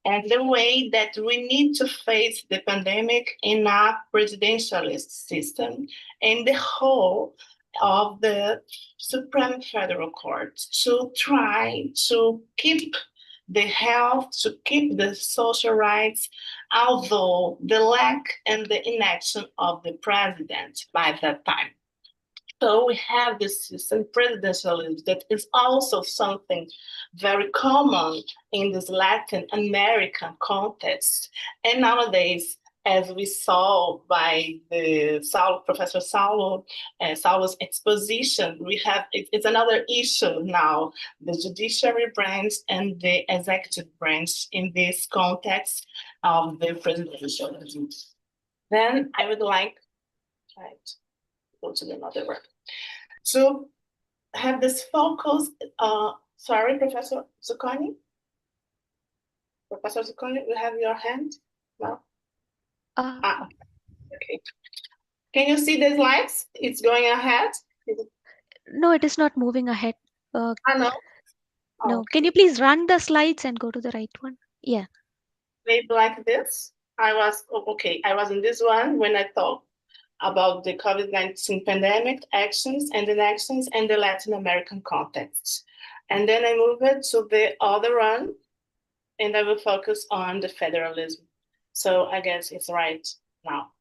and the way that we need to face the pandemic in a presidentialist system, and the whole of the Supreme Federal Court to try to keep the health, to keep the social rights, although the lack and the inaction of the president by that time. So we have this system, presidentialism, that is also something very common in this Latin American context. And nowadays, as we saw by the Professor Saulo's exposition, we have, it's another issue now, the judiciary branch and the executive branch in this context of the presidentialism. Then I would like, right, go to another one. So have this focus, sorry, Professor Zucconi? Professor Zucconi, you have your hand? No? Okay. Can you see the slides? It's going ahead? No, it is not moving ahead. No? No. Okay. Can you please run the slides and go to the right one? Yeah. Maybe like this. I was in this one when I thought about the COVID-19 pandemic actions and inactions and the Latin American context. And then I move it to the other one, and I will focus on the federalism. So I guess it's right now.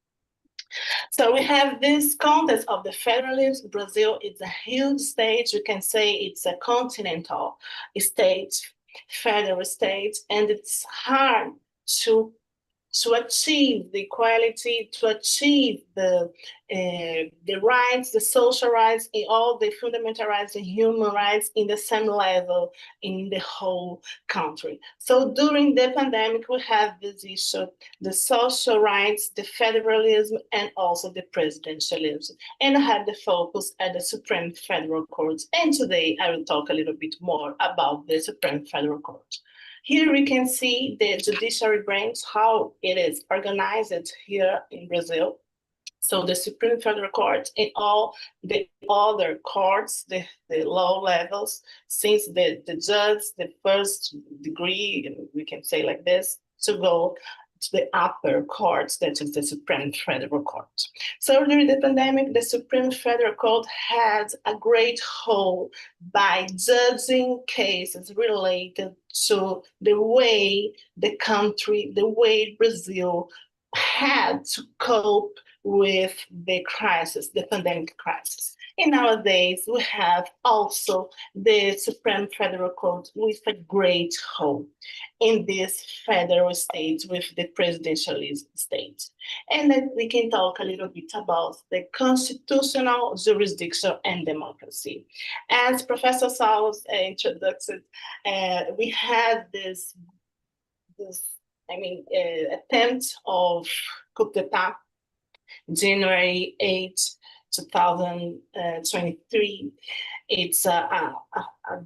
So we have this context of the federalism. Brazil is a huge state. You can say it's a continental state, federal state, and it's hard to achieve the equality, to achieve the rights, the social rights, and all the fundamental rights and human rights in the same level in the whole country. So during the pandemic, we have this issue, the social rights, the federalism, and also the presidentialism. And I have the focus at the Supreme Federal Court. And today I will talk a little bit more about the Supreme Federal Court. Here we can see the judiciary branch, how it is organized here in Brazil. So the Supreme Federal Court and all the other courts, the low levels, since the judge, the first degree, we can say like this, to go to the upper courts, that is the Supreme Federal Court. So during the pandemic, the Supreme Federal Court had a great role by judging cases related to the way the country, the way Brazil had to cope with the crisis, the pandemic crisis. And nowadays, we have also the Supreme Federal Court with a great role in this federal state with the presidentialist state. And then we can talk a little bit about the constitutional jurisdiction and democracy. As Professor Saulos introduced, we had this attempt of coup d'etat, January 8th, 2023. It's a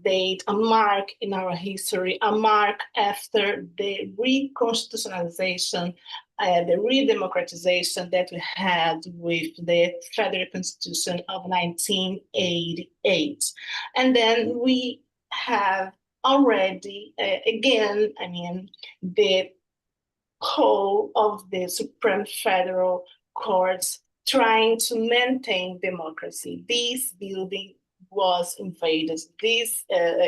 date, a mark in our history, a mark after the reconstitutionalization, the redemocratization that we had with the Federal Constitution of 1988. And then we have already, again, I mean, the whole of the Supreme Federal Courts trying to maintain democracy. This building was invaded. These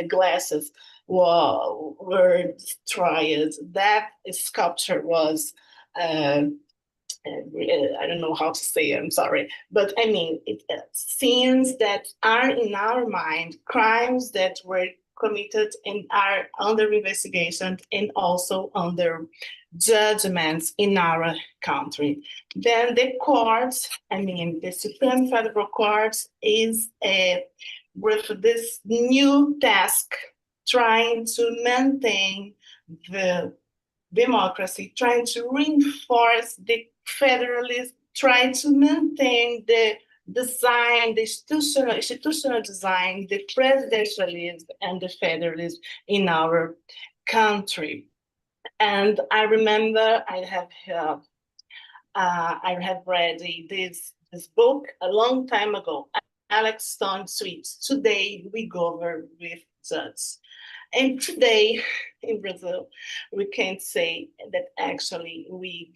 glasses were destroyed. That sculpture was, I don't know how to say it, I'm sorry. But I mean, scenes that are in our mind, crimes that were committed and are under investigation and also under judgments in our country. Then the courts, I mean, the Supreme Federal Court is with this new task trying to maintain the democracy, trying to reinforce the federalism, trying to maintain the design, the institutional design, the presidentialism and the federalism in our country. And I remember I have read this book a long time ago, Alex Stone Sweet. Today we govern with judges. And today in Brazil, we can say that actually we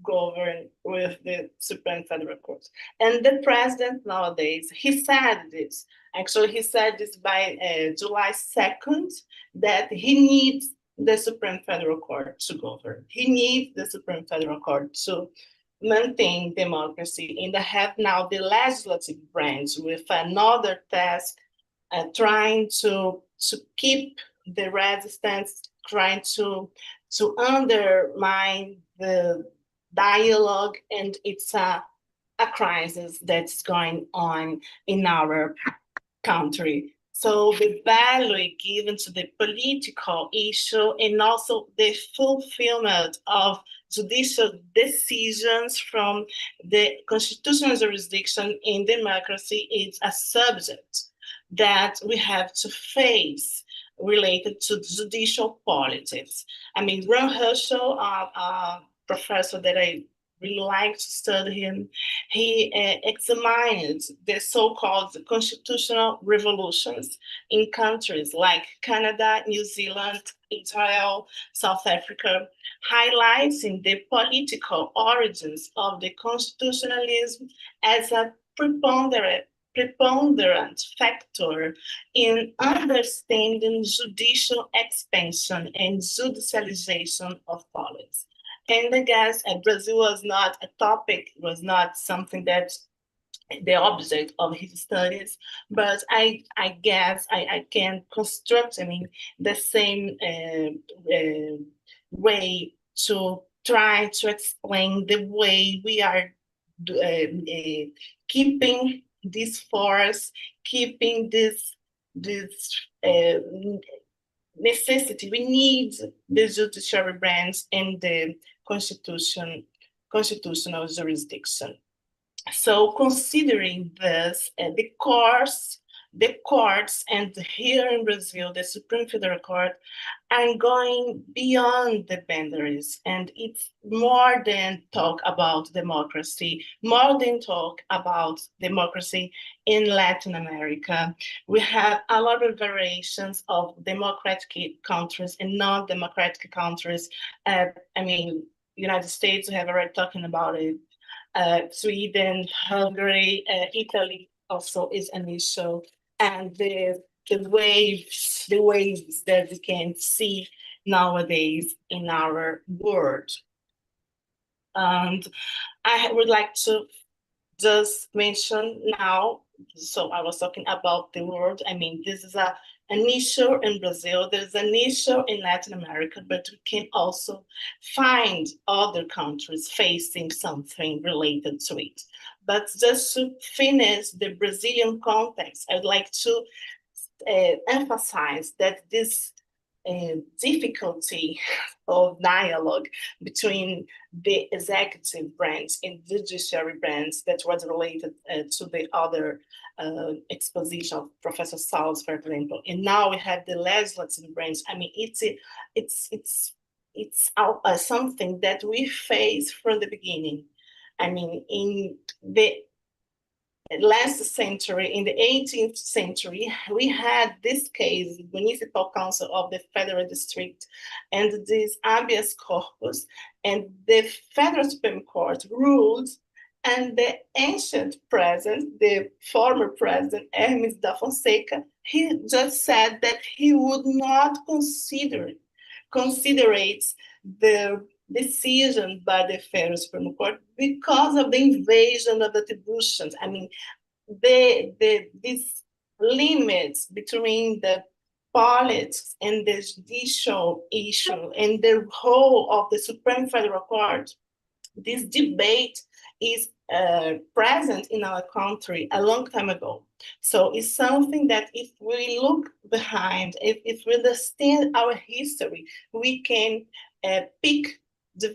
govern with the Supreme Federal Court. And the president nowadays, he said this. Actually, he said this by July 2nd, that he needs the Supreme Federal Court to govern. He needs the Supreme Federal Court to maintain democracy. And I have now the legislative branch with another task, trying to keep the resistance, trying to undermine the dialogue, and it's a crisis that's going on in our country. So the value given to the political issue and also the fulfillment of judicial decisions from the constitutional jurisdiction in democracy is a subject that we have to face related to judicial politics. I mean, Ron Herschel, a professor that I really like to study him, he examined the so-called constitutional revolutions in countries like Canada, New Zealand, Israel, South Africa, highlighting the political origins of the constitutionalism as a preponderant factor in understanding judicial expansion and judicialization of politics. And I guess Brazil was not a topic, was not something that the object of his studies, but I guess I can construct, I mean, the same way to try to explain the way we are keeping this force, keeping this necessity. We need the judiciary branch and the constitutional jurisdiction. So considering this, the courts and here in Brazil, the Supreme Federal Court are going beyond the boundaries, and it's more than talk about democracy, more than talk about democracy in Latin America. We have a lot of variations of democratic countries and non-democratic countries. I mean, United States, we have already talking about it. Sweden, Hungary, Italy also is an issue, and the waves that we can see nowadays in our world. And I would like to just mention now, so I was talking about the world. I mean, this is an issue in Brazil, there's an issue in Latin America, but we can also find other countries facing something related to it. But just to finish the Brazilian context, I'd like to emphasize that this difficulty of dialogue between the executive branch and judiciary branch that was related to the other exposition of Professor Salles, for example. And now we have the legislative branch. I mean, it's something that we face from the beginning. I mean, in the last century, in the 18th century, we had this case, the Municipal Council of the Federal District, and this habeas corpus, and the Federal Supreme Court ruled, and the ancient president, the former president, Hermes da Fonseca, he just said that he would not consider the decision by the Federal Supreme Court because of the invasion of the attributions. I mean, these limits between the politics and the judicial issue and the role of the Supreme Federal Court, this debate is present in our country a long time ago. So it's something that if we look behind, if we understand our history, we can pick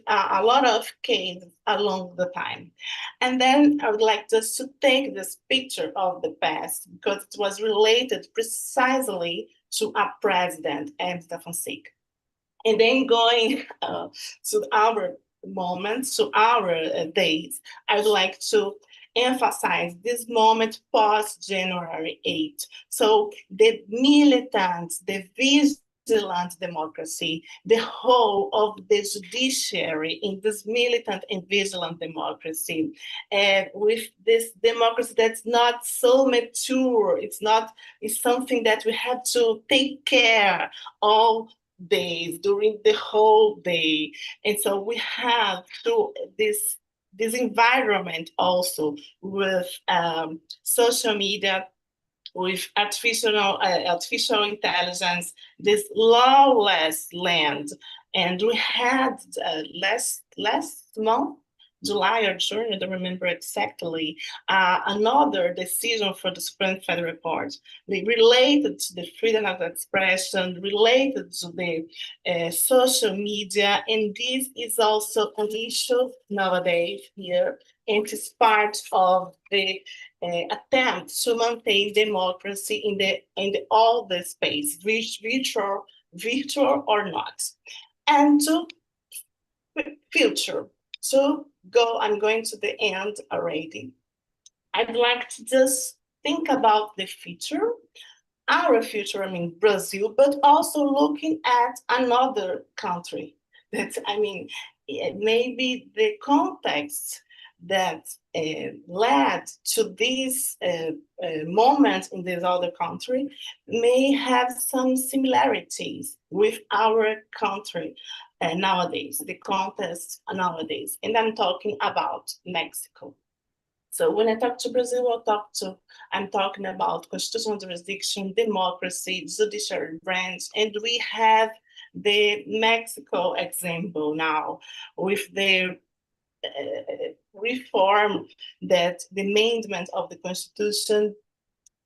a lot of cases along the time. And then I would like just to take this picture of the past because it was related precisely to a president, Hermes da Fonseca. And then going to our moments, to our days, I would like to emphasize this moment post-January 8th. So the militants, the vigilant democracy, the whole of the judiciary in this militant and vigilant democracy, with this democracy that's not so mature, it's something that we have to take care of days during the whole day. And so we have to this environment also with social media, with artificial intelligence, this lawless land. And we had last month, July or June, I don't remember exactly, another decision for the Supreme Federal Court related to the freedom of expression, related to the social media, and this is also an issue nowadays here, and it's part of the attempt to maintain democracy in all the space, virtual or not, and to future. So I'm going to the end already. I'd like to just think about the future, our future, I mean, Brazil, but also looking at another country that, I mean, maybe the context that led to this moment in this other country may have some similarities with our country nowadays, the context nowadays. And I'm talking about Mexico. So when I talk to Brazil, I'm talking about constitutional jurisdiction, democracy, judiciary branch, and we have the Mexico example now with the reform, that the amendment of the Constitution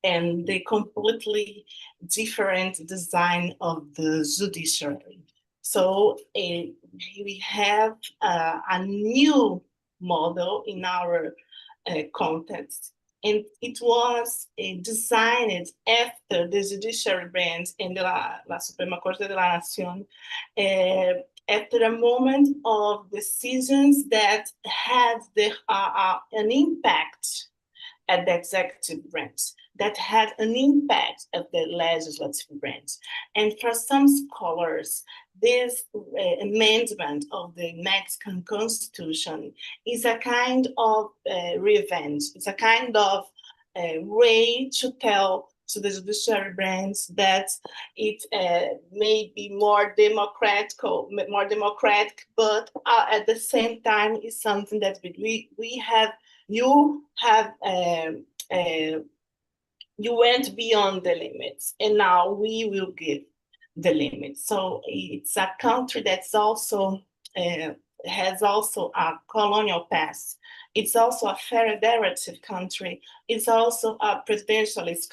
and the completely different design of the judiciary. So we have a new model in our context, and it was designed after the judiciary branch and la Suprema Corte de la Nación, after a moment of decisions that had an impact at the executive branch, that had an impact at the legislative branch. And for some scholars, this amendment of the Mexican Constitution is a kind of revenge. It's a kind of way to tell to the judiciary branch that it may be more democratic, but at the same time is something that you went beyond the limits, and now we will give the limits. So it's a country that's also has also a colonial past It's also a federative country. It's also a presidentialist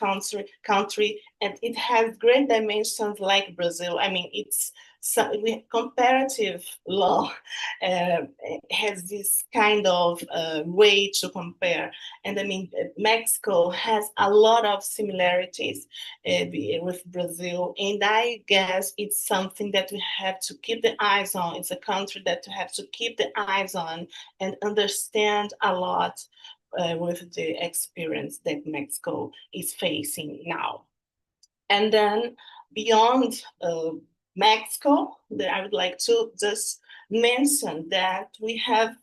country, and it has great dimensions like Brazil. I mean, it's comparative law has this kind of way to compare. And I mean, Mexico has a lot of similarities with Brazil. And I guess it's something that we have to keep the eyes on. It's a country that we have to keep the eyes on and understand a lot with the experience that Mexico is facing now. And then beyond Mexico, I would like to just mention that we have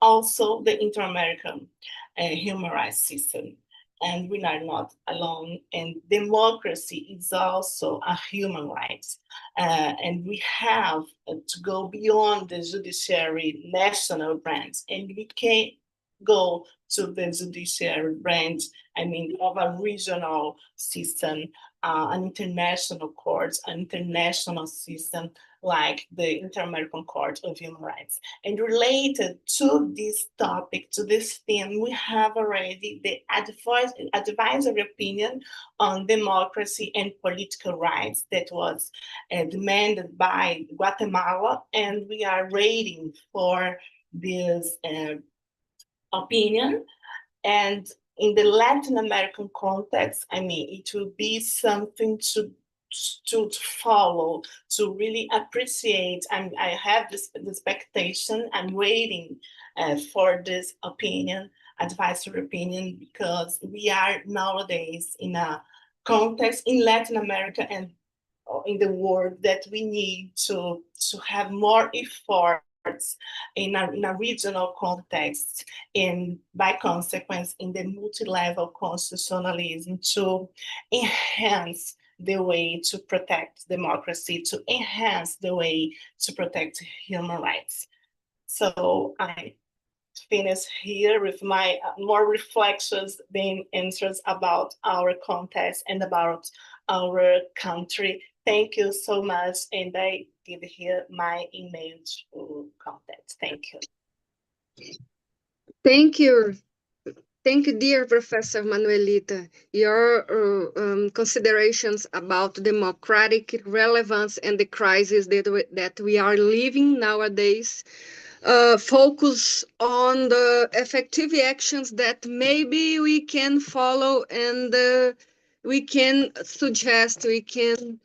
also the Inter-American human rights system, and we are not alone. And democracy is also a human right, and we have to go beyond the judiciary national branch, and we can go to the judiciary branch, I mean, of a regional system, an international court, an international system like the Inter-American Court of Human Rights. And related to this topic, to this theme, we have already the advisory opinion on democracy and political rights that was demanded by Guatemala, and we are waiting for this opinion. And in the Latin American context, I mean, it will be something to follow, to really appreciate. And I have this expectation. I'm waiting for this opinion, advisory opinion, because we are nowadays in a context in Latin America and in the world that we need to have more efforts in a regional context, and by consequence in the multi-level constitutionalism, to enhance the way to protect democracy, to enhance the way to protect human rights. So I finish here with my more reflections than answers about our context and about our country. Thank you so much, and I give here my email to contact. Thank you. Thank you. Thank you, dear Professor Manuelita. Your considerations about democratic relevance and the crisis that we are living nowadays focus on the effective actions that maybe we can follow, and we can suggest, we can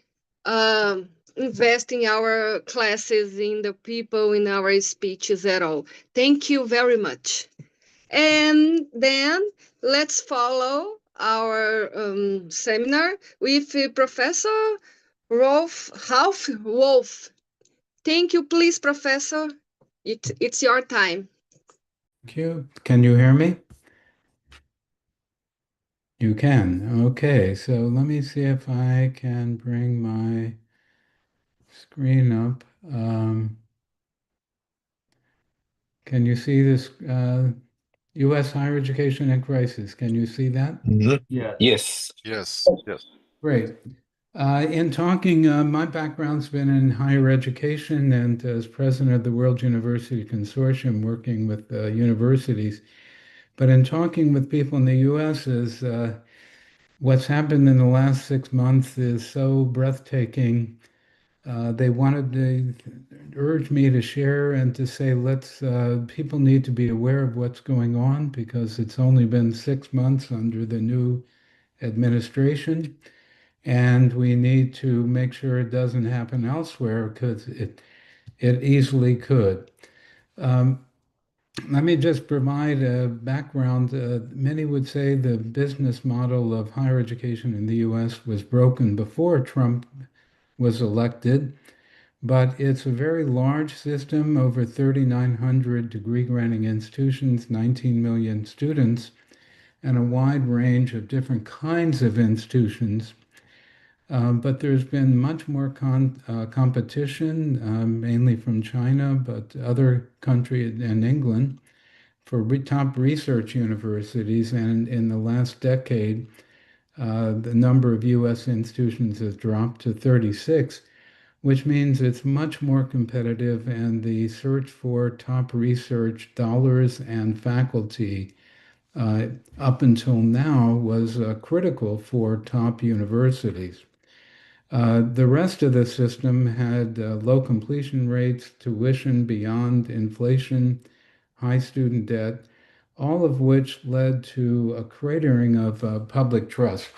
invest in our classes, in the people, in our speeches at all. Thank you very much. And then let's follow our seminar with Professor Ralph Wolf. Thank you, please, Professor. It's your time. Thank you. Can you hear me? You can. Okay, so let me see if I can bring my screen up. Can you see this? U.S. higher education in crisis. Can you see that? Yeah. Yes. Yes, yes. Great. In talking, my background's been in higher education, and as president of the World University Consortium, working with universities. But in talking with people in the U.S., is what's happened in the last 6 months is so breathtaking. They wanted to urge me to share and to say, people need to be aware of what's going on, because it's only been 6 months under the new administration. And we need to make sure it doesn't happen elsewhere, because it easily could. Let me just provide a background. Many would say the business model of higher education in the US was broken before Trump was elected, but it's a very large system, over 3,900 degree-granting institutions, 19 million students, and a wide range of different kinds of institutions. But there's been much more competition, mainly from China, but other countries and England, for top research universities. And in the last decade, the number of U.S. institutions has dropped to 36. which means it's much more competitive, and the search for top research dollars and faculty uh, up until now was critical for top universities. The rest of the system had low completion rates, tuition beyond inflation, high student debt, all of which led to a cratering of public trust.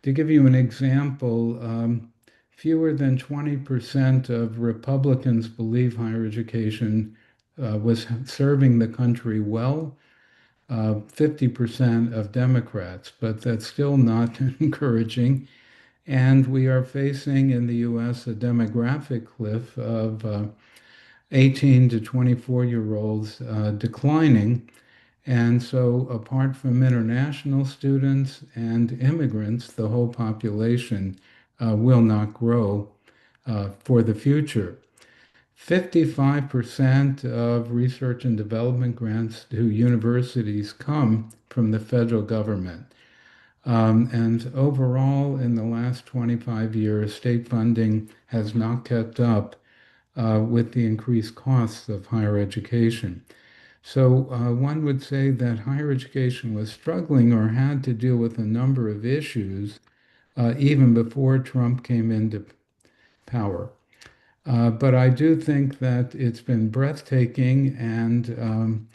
To give you an example, fewer than 20% of Republicans believe higher education was serving the country well, 50% of Democrats, but that's still not encouraging. And we are facing in the US a demographic cliff of 18 to 24-year-olds declining. And so, apart from international students and immigrants, the whole population will not grow for the future. 55% of research and development grants to universities come from the federal government. And overall, in the last 25 years, state funding has not kept up with the increased costs of higher education. So one would say that higher education was struggling or had to deal with a number of issues even before Trump came into power. But I do think that it's been breathtaking, and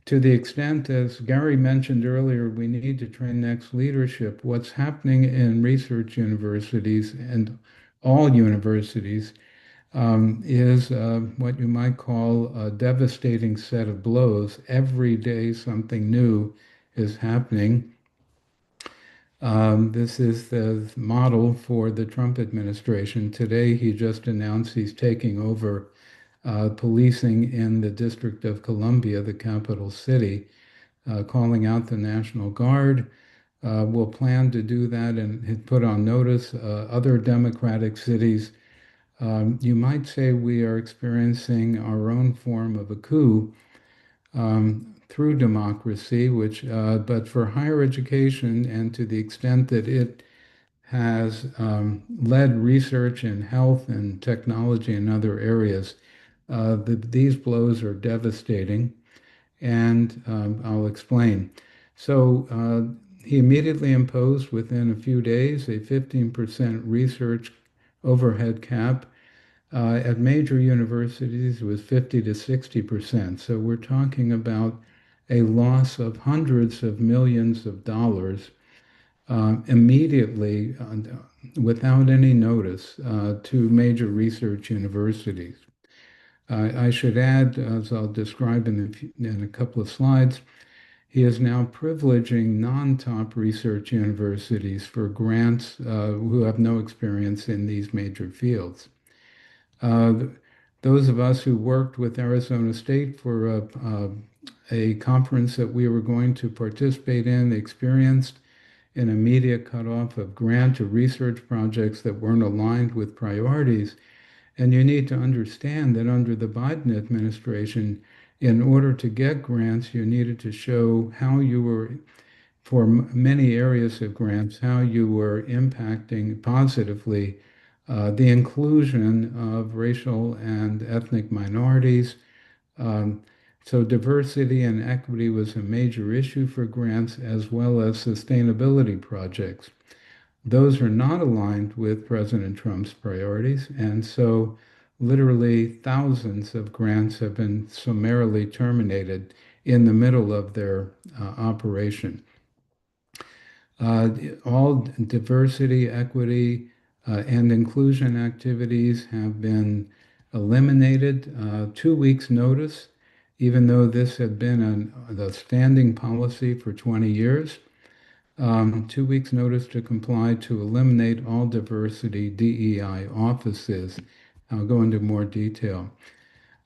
to the extent, as Gary mentioned earlier, we need to train next leadership. What's happening in research universities and all universities is what you might call a devastating set of blows. Every day something new is happening. This is the model for the Trump administration. Today, he just announced he's taking over policing in the District of Columbia, the capital city, calling out the National Guard. Will plan to do that and had put on notice other Democratic cities. You might say we are experiencing our own form of a coup through democracy, but for higher education and to the extent that it has led research in health and technology and other areas, these blows are devastating, and I'll explain. So he immediately imposed within a few days a 15% research overhead cap. At major universities, it was 50 to 60%. So we're talking about a loss of hundreds of millions of dollars immediately without any notice to major research universities. I should add, as I'll describe in a couple of slides, he is now privileging non-top research universities for grants who have no experience in these major fields. Those of us who worked with Arizona State for a conference that we were going to participate in experienced an immediate cutoff of grant to research projects that weren't aligned with priorities. And you need to understand that under the Biden administration, in order to get grants, you needed to show how you were, for many areas of grants, how you were impacting positively the inclusion of racial and ethnic minorities. So diversity and equity was a major issue for grants, as well as sustainability projects. Those are not aligned with President Trump's priorities, and so literally thousands of grants have been summarily terminated in the middle of their operation. All diversity, equity, and inclusion activities have been eliminated. 2 weeks notice, even though this had been a standing policy for 20 years. 2 weeks notice to comply to eliminate all diversity DEI offices. I'll go into more detail.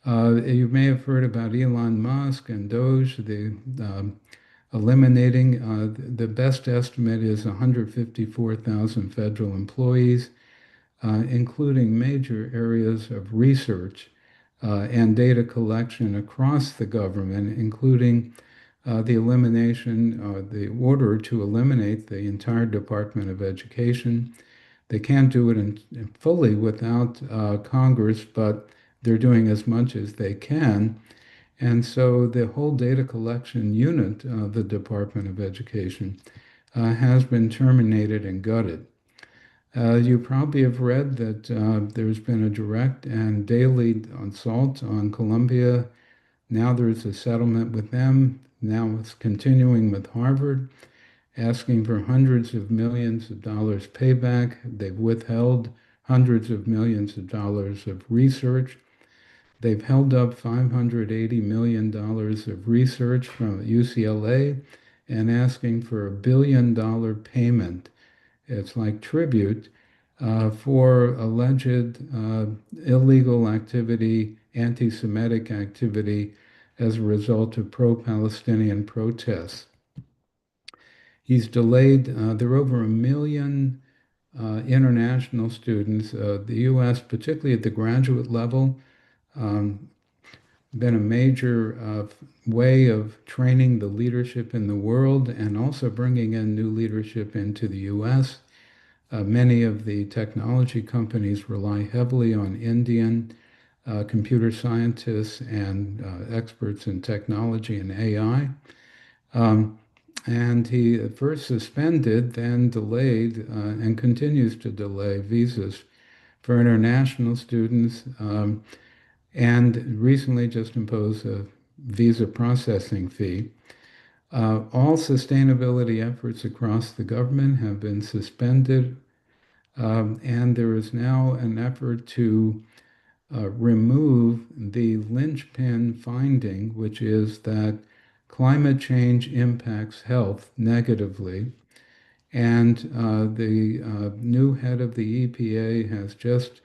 You may have heard about Elon Musk and Doge, eliminating, the best estimate is 154,000 federal employees, including major areas of research and data collection across the government, including the order to eliminate the entire Department of Education, They can't do it fully without Congress, but they're doing as much as they can. And so the whole data collection unit of the Department of Education has been terminated and gutted. You probably have read that there's been a direct and daily assault on Columbia. Now there's a settlement with them. Now it's continuing with Harvard, asking for hundreds of millions of dollars payback. They've withheld hundreds of millions of dollars of research. They've held up $580 million of research from UCLA and asking for $1 billion payment. It's like tribute for alleged illegal activity, anti-Semitic activity as a result of pro-Palestinian protests. He's delayed, there are over 1 million international students, the U.S., particularly at the graduate level, been a major way of training the leadership in the world and also bringing in new leadership into the U.S. Many of the technology companies rely heavily on Indian computer scientists and experts in technology and AI. And he at first suspended, then delayed, and continues to delay visas for international students, and recently just imposed a visa processing fee. All sustainability efforts across the government have been suspended, and there is now an effort to remove the linchpin finding, which is that climate change impacts health negatively. And the new head of the EPA has just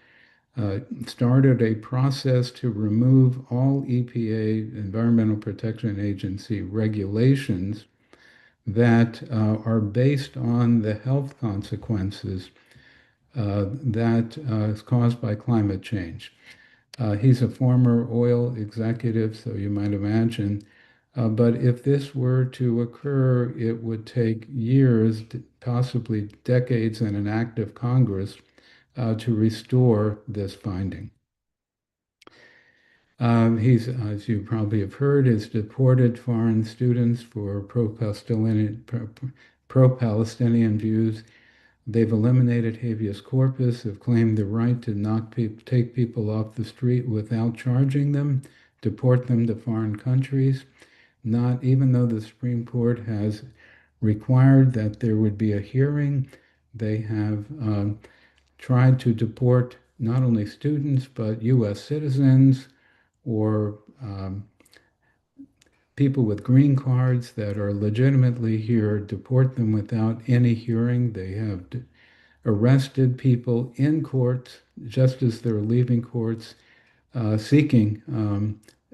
started a process to remove all EPA, Environmental Protection Agency, regulations that are based on the health consequences that is caused by climate change. He's a former oil executive, so you might imagine. But if this were to occur, it would take years, possibly decades, and an act of Congress to restore this finding. He's, as you probably have heard, has deported foreign students for pro-Palestinian views. They've eliminated habeas corpus, have claimed the right to take people off the street without charging them, deport them to foreign countries. Not even though the Supreme Court has required that there would be a hearing, they have tried to deport not only students but U.S. citizens or people with green cards that are legitimately here, deport them without any hearing. They have arrested people in courts just as they're leaving courts seeking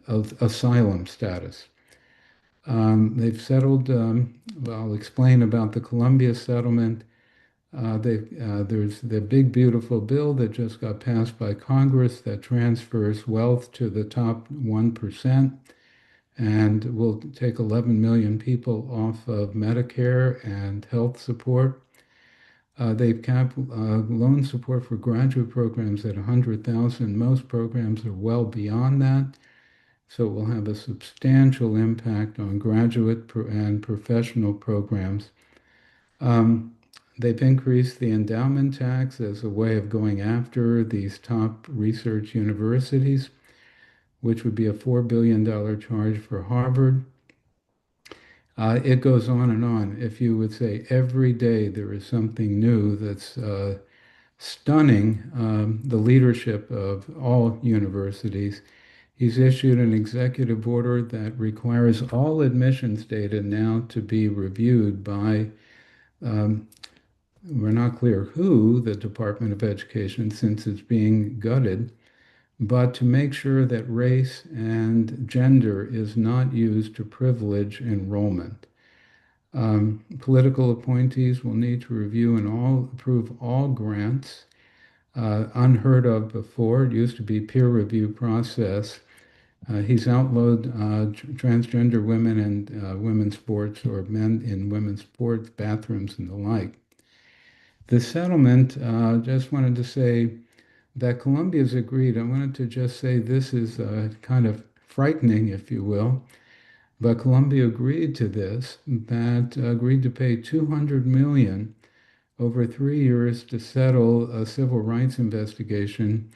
asylum status. They've settled, well, I'll explain about the Columbia settlement. There's the big, beautiful bill that just got passed by Congress that transfers wealth to the top 1% and will take 11 million people off of Medicare and health support. They've capped loan support for graduate programs at 100,000. Most programs are well beyond that. So it will have a substantial impact on graduate and professional programs. They've increased the endowment tax as a way of going after these top research universities, which would be a $4 billion charge for Harvard. It goes on and on. If you would say every day there is something new that's stunning the leadership of all universities. He's issued an executive order that requires all admissions data now to be reviewed by, we're not clear who, the Department of Education, since it's being gutted, but to make sure that race and gender is not used to privilege enrollment. Political appointees will need to review and approve all grants, unheard of before. It used to be peer review process. He's outlawed transgender women and women's sports or men in women's sports, bathrooms, and the like. The settlement, just wanted to say that Colombia's agreed. I wanted to just say this is kind of frightening, if you will, but Colombia agreed to this, that agreed to pay 200 million over 3 years to settle a civil rights investigation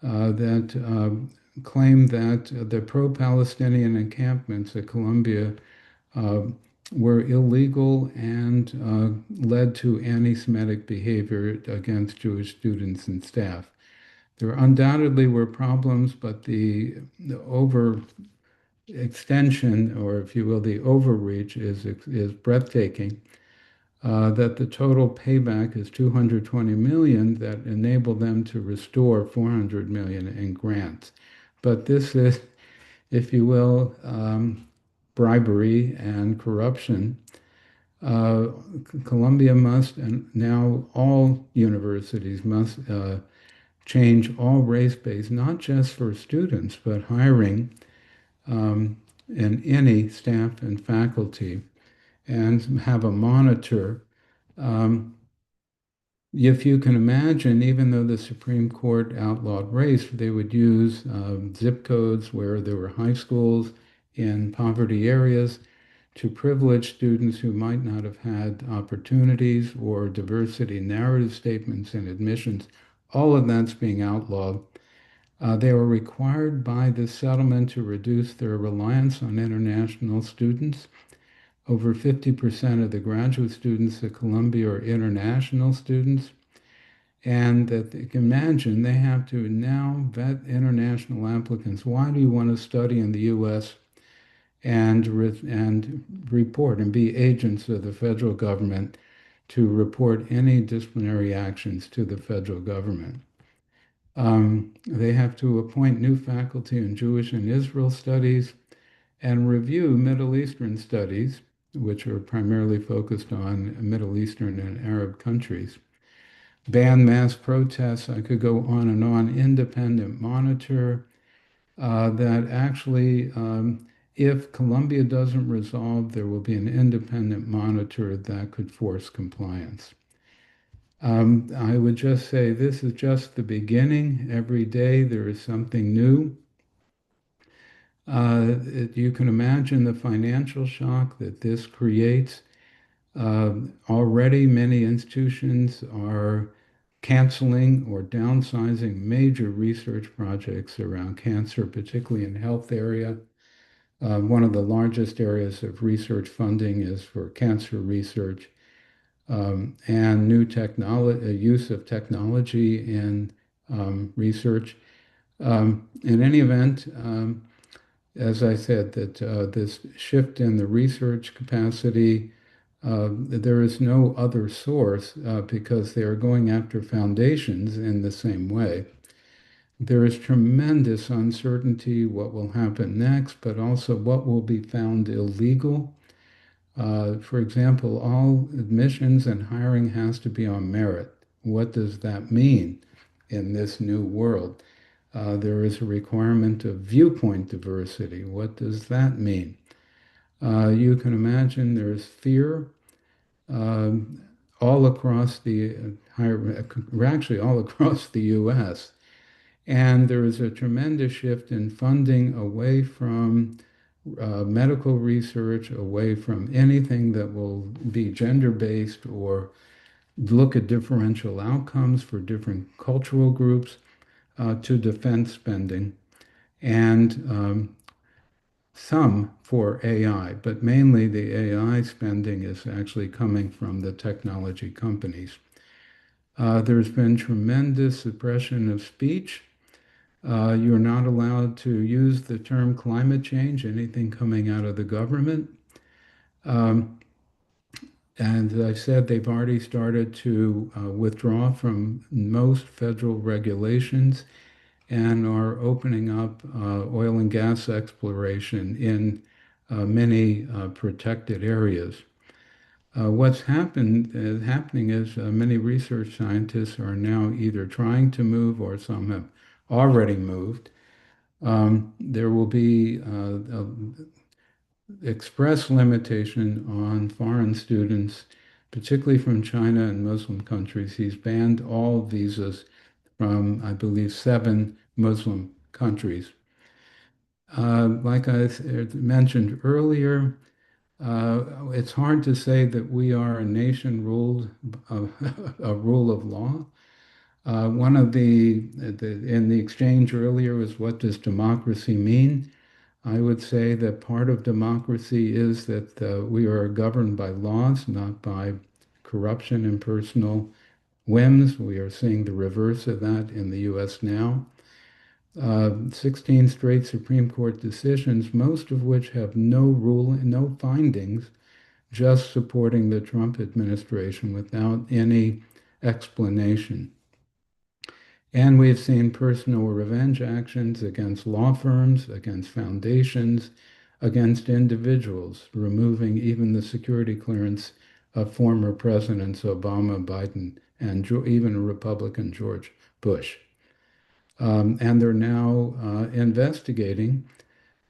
that claimed that the pro-Palestinian encampments at Colombia uh, were illegal and led to anti-Semitic behavior against Jewish students and staff. There undoubtedly were problems, but the overextension, or if you will, the overreach is breathtaking. That the total payback is 220 million that enabled them to restore 400 million in grants. But this is, if you will, bribery and corruption. Columbia must, and now all universities must change all race-based, not just for students, but hiring and any staff and faculty, and have a monitor. If you can imagine, even though the Supreme Court outlawed race, they would use zip codes where there were high schools in poverty areas to privilege students who might not have had opportunities, or diversity narrative statements and admissions. All of that's being outlawed. They were required by this settlement to reduce their reliance on international students. Over 50% of the graduate students at Columbia are international students. And that you can imagine they have to now vet international applicants. Why do you want to study in the U.S. and report and be agents of the federal government to report any disciplinary actions to the federal government? They have to appoint new faculty in Jewish and Israel studies and review Middle Eastern studies, which are primarily focused on Middle Eastern and Arab countries. Ban mass protests, I could go on and on. Independent monitor, that actually, if Colombia doesn't resolve, there will be an independent monitor that could force compliance. I would just say this is just the beginning. Every day there is something new. You can imagine the financial shock that this creates. Already many institutions are canceling or downsizing major research projects around cancer, particularly in the health area. One of the largest areas of research funding is for cancer research, and new technology, use of technology in research. In any event, as I said, that this shift in the research capacity, there is no other source because they are going after foundations in the same way. There is tremendous uncertainty what will happen next, but also what will be found illegal. For example, all admissions and hiring has to be on merit. What does that mean in this new world? There is a requirement of viewpoint diversity. What does that mean? You can imagine there's fear all across the actually all across the U.S. And there is a tremendous shift in funding away from medical research, away from anything that will be gender-based or look at differential outcomes for different cultural groups, to defense spending, and some for AI, but mainly the AI spending is actually coming from the technology companies. There's been tremendous suppression of speech. You're not allowed to use the term climate change, anything coming out of the government. And as I said, they've already started to withdraw from most federal regulations and are opening up oil and gas exploration in many protected areas. What's happening is many research scientists are now either trying to move or some have already moved. There will be express limitation on foreign students particularly from China and Muslim countries. He's banned all visas from, I believe, 7 Muslim countries. Like I mentioned earlier, it's hard to say that we are a nation ruled a rule of law. One of in the exchange earlier was, what does democracy mean? I would say that part of democracy is that we are governed by laws, not by corruption and personal whims. We are seeing the reverse of that in the U.S. now. 16 straight Supreme Court decisions, most of which have no findings, just supporting the Trump administration without any explanation. And we've seen personal revenge actions against law firms, against foundations, against individuals, removing even the security clearance of former Presidents Obama, Biden, and even Republican George Bush. And they're now investigating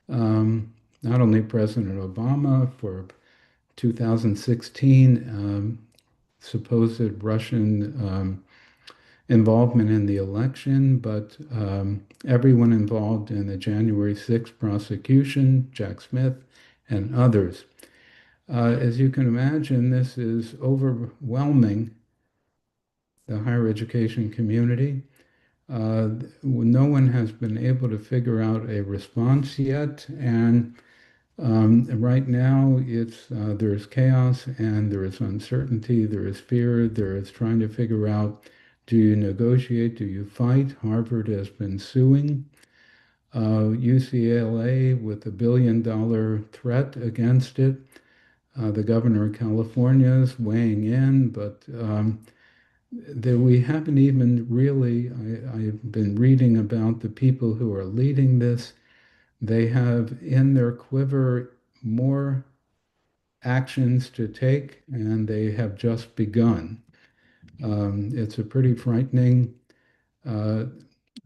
not only President Obama for 2016 supposed Russian involvement in the election, but everyone involved in the January 6th prosecution, Jack Smith and others. As you can imagine, this is overwhelming the higher education community. No one has been able to figure out a response yet, and right now there's chaos and there is uncertainty, there is fear, there is trying to figure out, do you negotiate, do you fight? Harvard has been suing. UCLA with a $1 billion threat against it. The governor of California is weighing in, but we haven't even really, I've been reading about the people who are leading this. They have in their quiver more actions to take, and they have just begun. It's a pretty frightening, I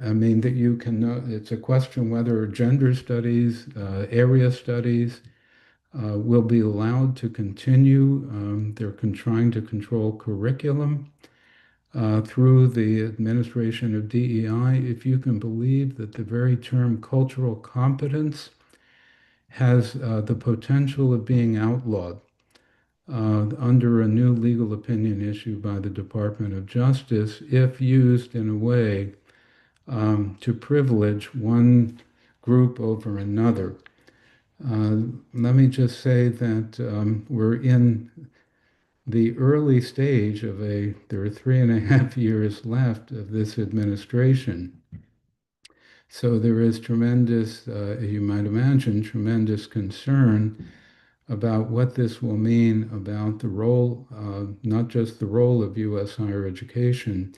mean, that you can know, it's a question whether gender studies, area studies, will be allowed to continue. They're trying to control curriculum through the administration of DEI. If you can believe that the very term cultural competence has the potential of being outlawed under a new legal opinion issued by the Department of Justice if used in a way to privilege one group over another. Let me just say that we're in the early stage of there are 3.5 years left of this administration. So there is tremendous, you might imagine, tremendous concern about what this will mean about the role, not just the role of U.S. higher education,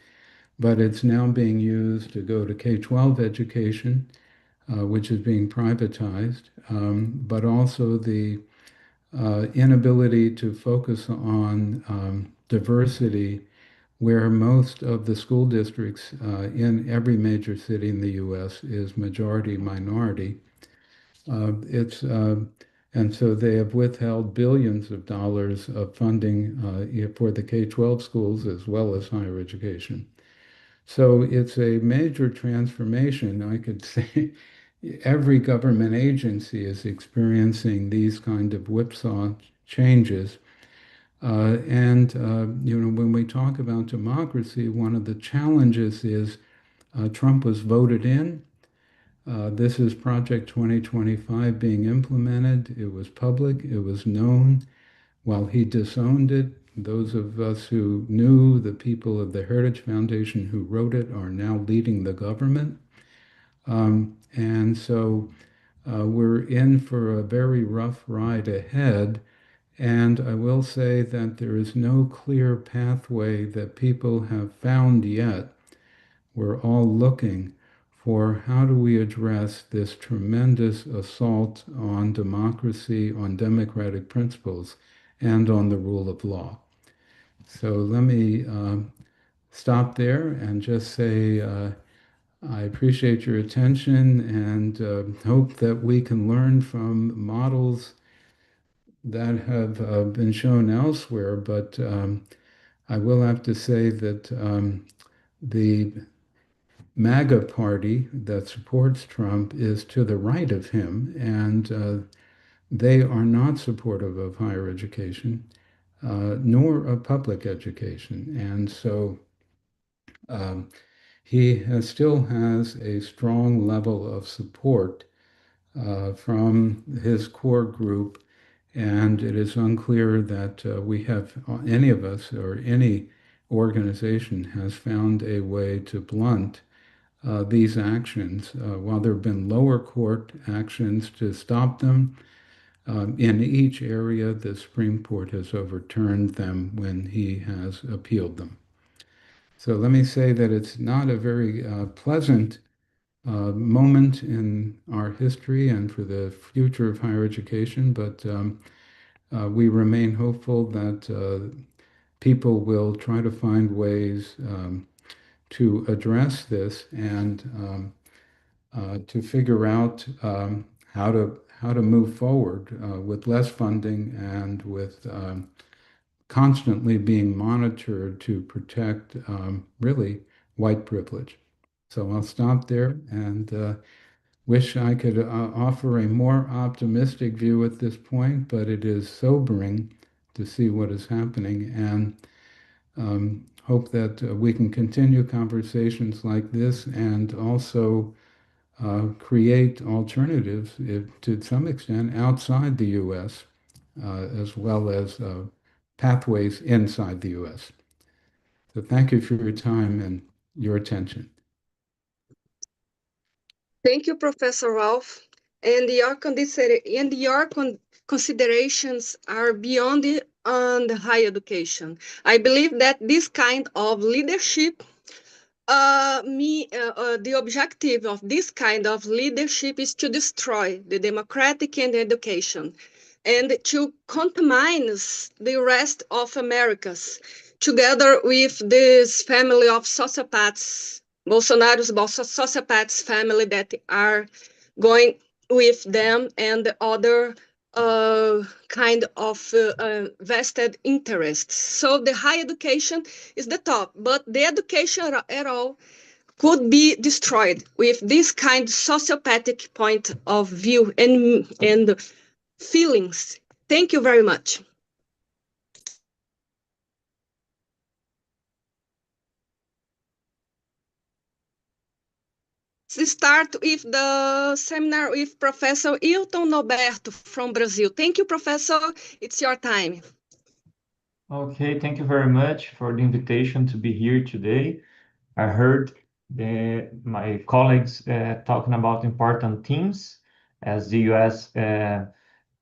but it's now being used to go to K-12 education, which is being privatized, but also the inability to focus on diversity, where most of the school districts in every major city in the U.S. is majority minority. And so they have withheld billions of dollars of funding for the K-12 schools as well as higher education. So it's a major transformation. I could say every government agency is experiencing these kind of whipsaw changes. When we talk about democracy, one of the challenges is Trump was voted in. This is Project 2025 being implemented. It was public, it was known. While he disowned it, those of us who knew the people of the Heritage Foundation who wrote it are now leading the government. We're in for a very rough ride ahead. And I will say that there is no clear pathway that people have found yet. We're all looking for how do we address this tremendous assault on democracy, on democratic principles, and on the rule of law. So let me stop there and just say I appreciate your attention and hope that we can learn from models that have been shown elsewhere, but I will have to say that the MAGA party that supports Trump is to the right of him, and they are not supportive of higher education, nor of public education. And so still has a strong level of support from his core group, and it is unclear that we have, any of us or any organization has found a way to blunt these actions. While there have been lower court actions to stop them, in each area, the Supreme Court has overturned them when he has appealed them. So let me say that it's not a very pleasant moment in our history and for the future of higher education, but we remain hopeful that people will try to find ways to address this and to figure out how to move forward with less funding and with constantly being monitored to protect really white privilege. So I'll stop there and wish I could offer a more optimistic view at this point, but it is sobering to see what is happening, and hope that we can continue conversations like this and also create alternatives to some extent outside the U.S. As well as pathways inside the U.S. So thank you for your time and your attention. Thank you, Professor Ralph. And your considerations are beyond the higher education. I believe that this kind of leadership, the objective of this kind of leadership is to destroy the democratic and education and to contamine the rest of Americas together with this family of sociopaths, Bolsonaro's sociopaths family that are going with them and the other kind of vested interests. So the higher education is the top, but the education at all could be destroyed with this kind of sociopathic point of view and feelings. Thank you very much. Let's start with the seminar with Professor Hilton Norberto from Brazil. Thank you, Professor. It's your time. Okay, thank you very much for the invitation to be here today. I heard my colleagues talking about important themes as the U.S.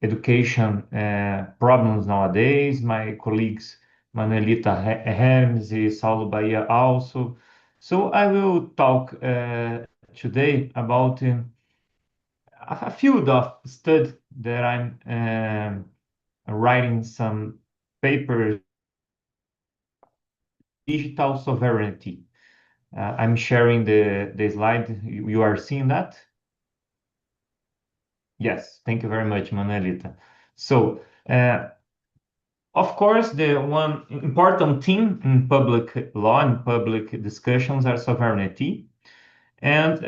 Education problems nowadays. My colleagues Manuelita Hermes, Saulo Bahia also. So I will talk today about a field of study that I'm writing some papers, digital sovereignty. I'm sharing the slide. You are seeing that? Yes, thank you very much, Manuelita. So, of course, the one important theme in public law and public discussions are sovereignty. And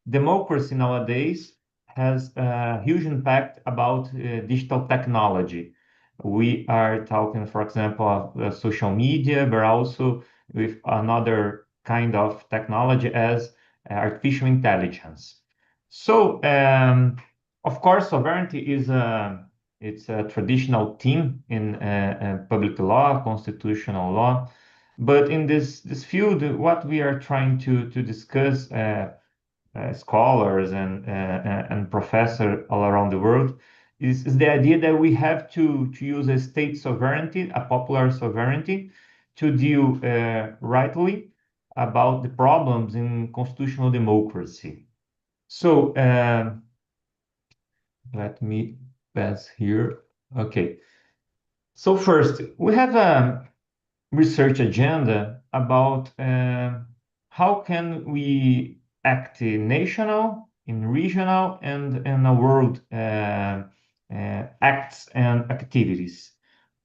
democracy nowadays has a huge impact about digital technology. We are talking, for example, of social media, but also with another kind of technology as artificial intelligence. So, of course, sovereignty is it's a traditional theme in public law, constitutional law. But in this field, what we are trying to discuss, scholars and professors all around the world, is the idea that we have to use a state sovereignty, a popular sovereignty, to deal rightly about the problems in constitutional democracy. So let me pass here. Okay. So first, we have a research agenda about how can we act national, in regional, and in a world acts and activities.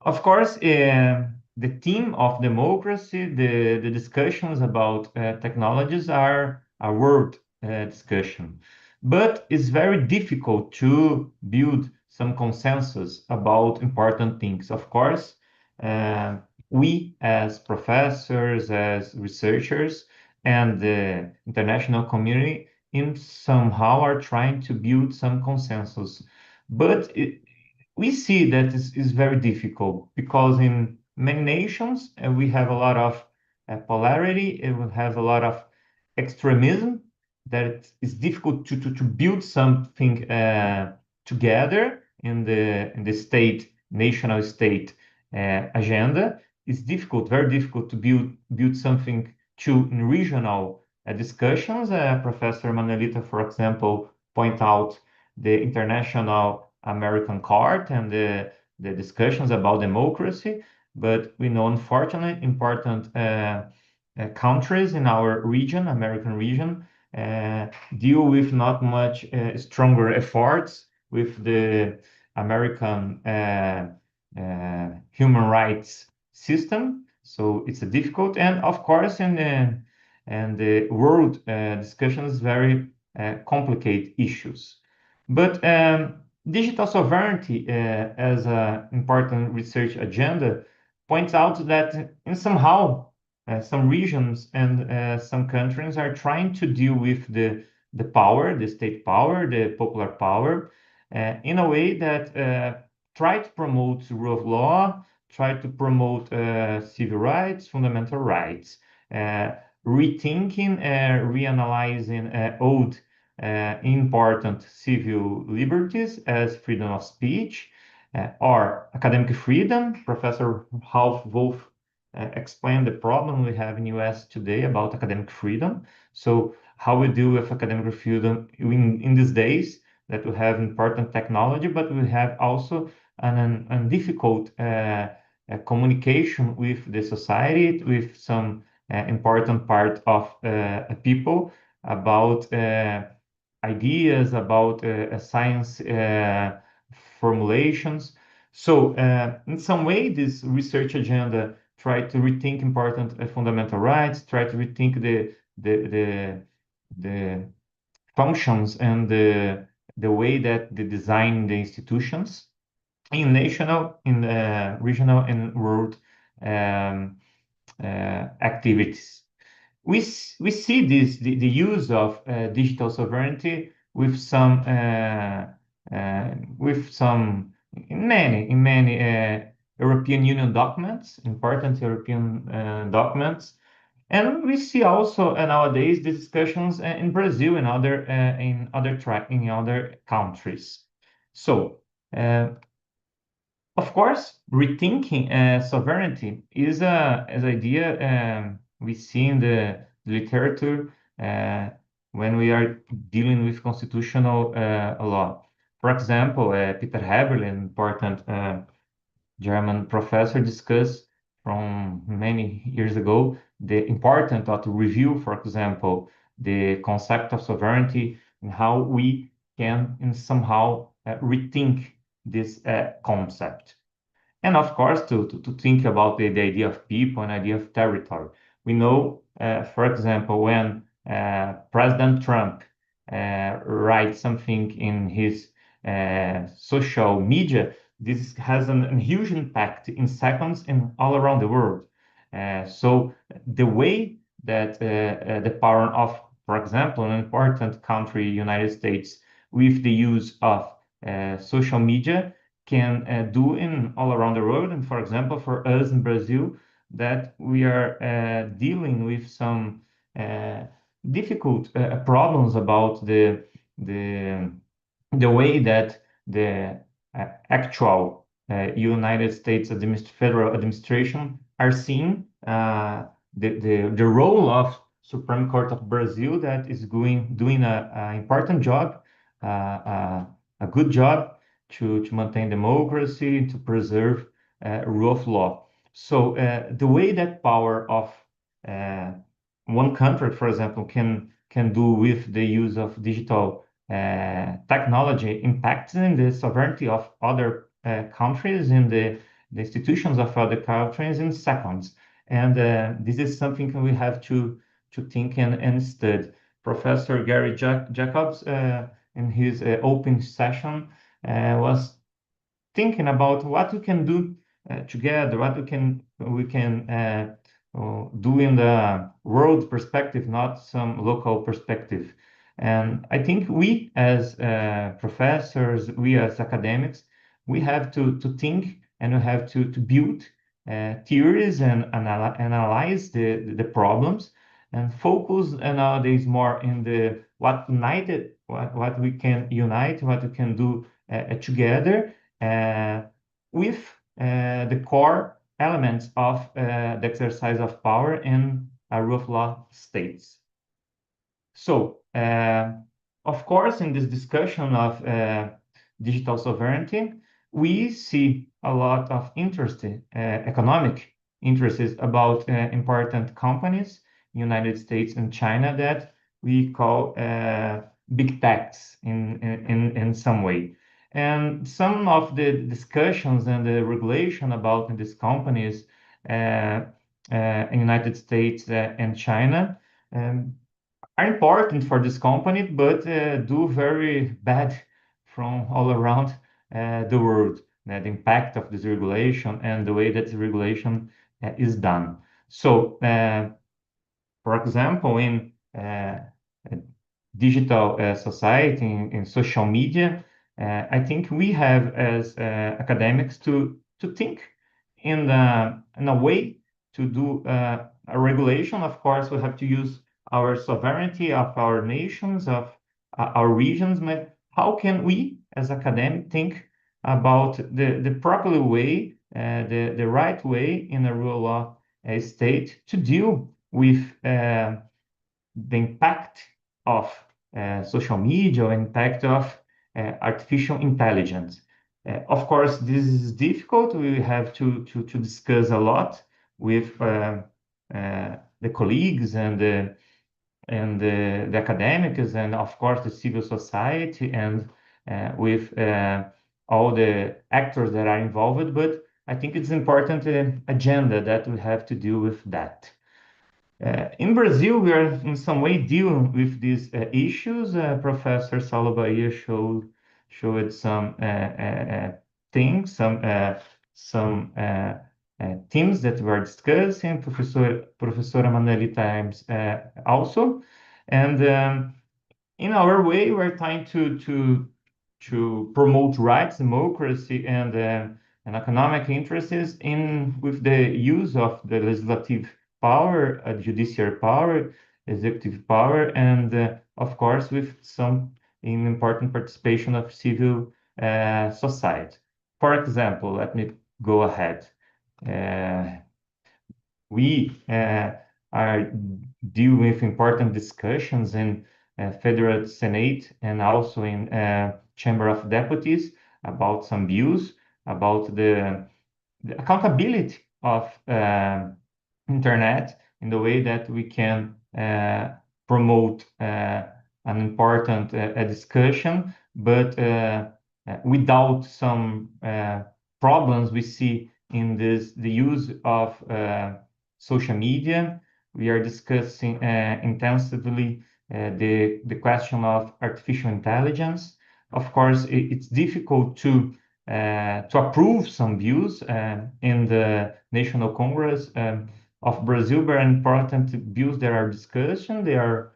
Of course, the theme of democracy, the discussions about technologies are a world discussion, but it's very difficult to build some consensus about important things. Of course, we as professors, as researchers, and the international community in somehow are trying to build some consensus. But we see that is very difficult because in many nations we have a lot of polarity, and we have a lot of extremism that is difficult to build something together in the state, national state agenda. It's difficult, very difficult to build something to in regional discussions. Professor Manuelita, for example, point out the International American Court and the discussions about democracy. But we know, unfortunately, important countries in our region, American region, deal with not much stronger efforts with the American human rights system. So it's a difficult, and of course, and the world discussion is very complicated issues. But digital sovereignty as an important research agenda points out that in somehow some regions and some countries are trying to deal with the power, the state power, the popular power, in a way that try to promote rule of law, try to promote civil rights, fundamental rights, rethinking, reanalyzing old important civil liberties as freedom of speech or academic freedom. Professor Ralph Wolf explained the problem we have in US today about academic freedom. So how we deal with academic freedom in these days that we have important technology, but we have also an difficult communication with the society, with some important part of people about ideas, about science formulations. So in some way, this research agenda try to rethink important fundamental rights, try to rethink the functions and the way that they design the institutions in national, in regional, and world activities. We see this the use of digital sovereignty with some in many European Union documents, important European documents, and we see also nowadays the discussions in Brazil and in other countries. So. Of course, rethinking sovereignty is an idea we see in the literature when we are dealing with constitutional law. For example, Peter Heberle, an important German professor, discussed from many years ago the importance of to review, for example, the concept of sovereignty and how we can somehow rethink this concept. And of course, to think about the idea of people and idea of territory. We know, for example, when President Trump writes something in his social media, this has a huge impact in seconds and all around the world. So the way that the power of, for example, an important country, United States, with the use of social media can do in all around the world. And for example, for us in Brazil, that we are dealing with some difficult problems about the way that the actual United States federal administration are seeing the role of Supreme Court of Brazil that is doing an important job, a good job to maintain democracy, to preserve rule of law. So the way that power of one country, for example, can do with the use of digital technology impacting the sovereignty of other countries and the institutions of other countries in seconds. And this is something we have to think and study. Professor Gary Jacobs, in his open session, was thinking about what we can do together, what we can do in the world perspective, not some local perspective. And I think we as professors, we as academics, we have to think and we have to build theories and analyze the problems and focus nowadays more in the what we can unite, what we can do together with the core elements of the exercise of power in a rule of law states. So, of course, in this discussion of digital sovereignty, we see a lot of interest, economic interests about important companies, United States and China, that we call big techs in some way. And some of the discussions and the regulation about these companies in United States and China are important for this company, but do very bad from all around the world. The impact of this regulation and the way that the regulation is done. So, for example, in digital society, in social media, I think we have as academics to think in a way to do a regulation. Of course, we have to use our sovereignty of our nations, of our regions. But how can we, as academics, think about the proper way, the right way in a rule of law state to deal with the impact of social media, impact of artificial intelligence. Of course, this is difficult. We have to discuss a lot with the colleagues and the academics, and of course the civil society, and with all the actors that are involved. But I think it's important agenda that we have to deal with that. In Brazil, we are in some way dealing with these issues. Professor Saulo Bahia showed some things, some themes that we are discussing. Professora Manelli Times also, and in our way, we're trying to promote rights, democracy, and economic interests in with the use of the legislative power, judiciary power, executive power, and of course with some important participation of civil society. For example, let me go ahead. We are dealing with important discussions in Federal Senate and also in Chamber of Deputies about some views about the accountability of internet in the way that we can promote an important discussion, but without some problems we see in the use of social media. We are discussing intensively the question of artificial intelligence. Of course, it's difficult to approve some views in the National Congress of Brazil, but important bills that are discussed. They are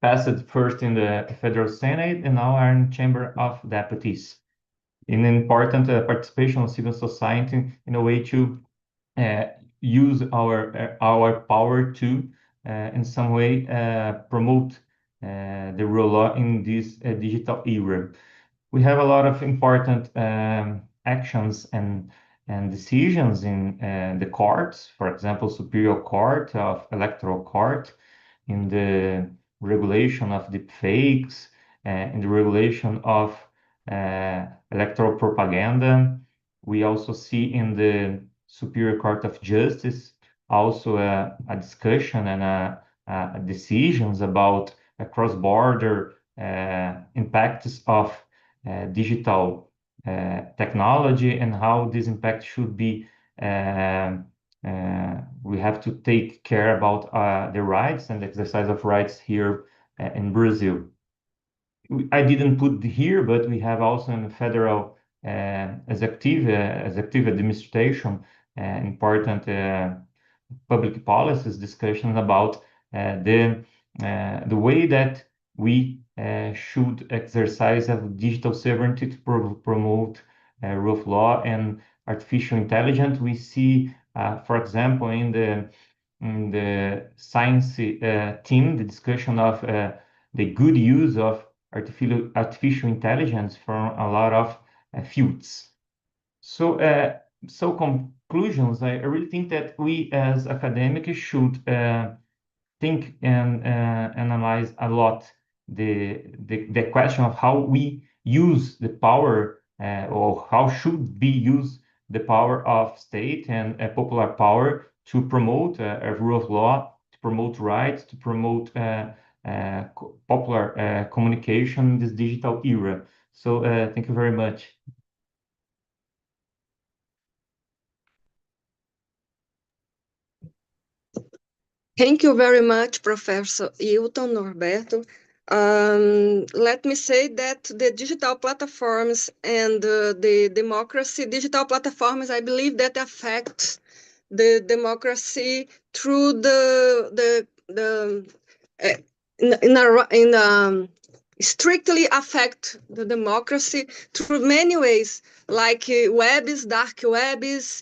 passed first in the Federal Senate and now are in Chamber of Deputies. In important participation of civil society in a way to use our power to in some way promote the rule of law in this digital era. We have a lot of important actions and decisions in the courts, for example, Superior Court of Electoral Court, in the regulation of deepfakes, in the regulation of electoral propaganda. We also see in the Superior Court of Justice also a discussion and decisions about cross-border impacts of digital technology and how this impact should be. We have to take care about the rights and exercise of rights here in Brazil. I didn't put here, but we have also in the federal executive administration important public policies discussions about the way that we should exercise a digital sovereignty to promote rule of law and artificial intelligence. We see, for example, in the science team, the discussion of the good use of artificial intelligence from a lot of fields. So conclusions, I really think that we as academics should think and analyze a lot the question of how we use the power or how should be used the power of state and popular power to promote a rule of law, to promote rights, to promote popular communication in this digital era. So thank you very much. Thank you very much, Professor Hilton Norberto. Let me say that the digital platforms and the democracy, digital platforms, I believe that affect the democracy through strictly affect the democracy through many ways, like webs, dark webs,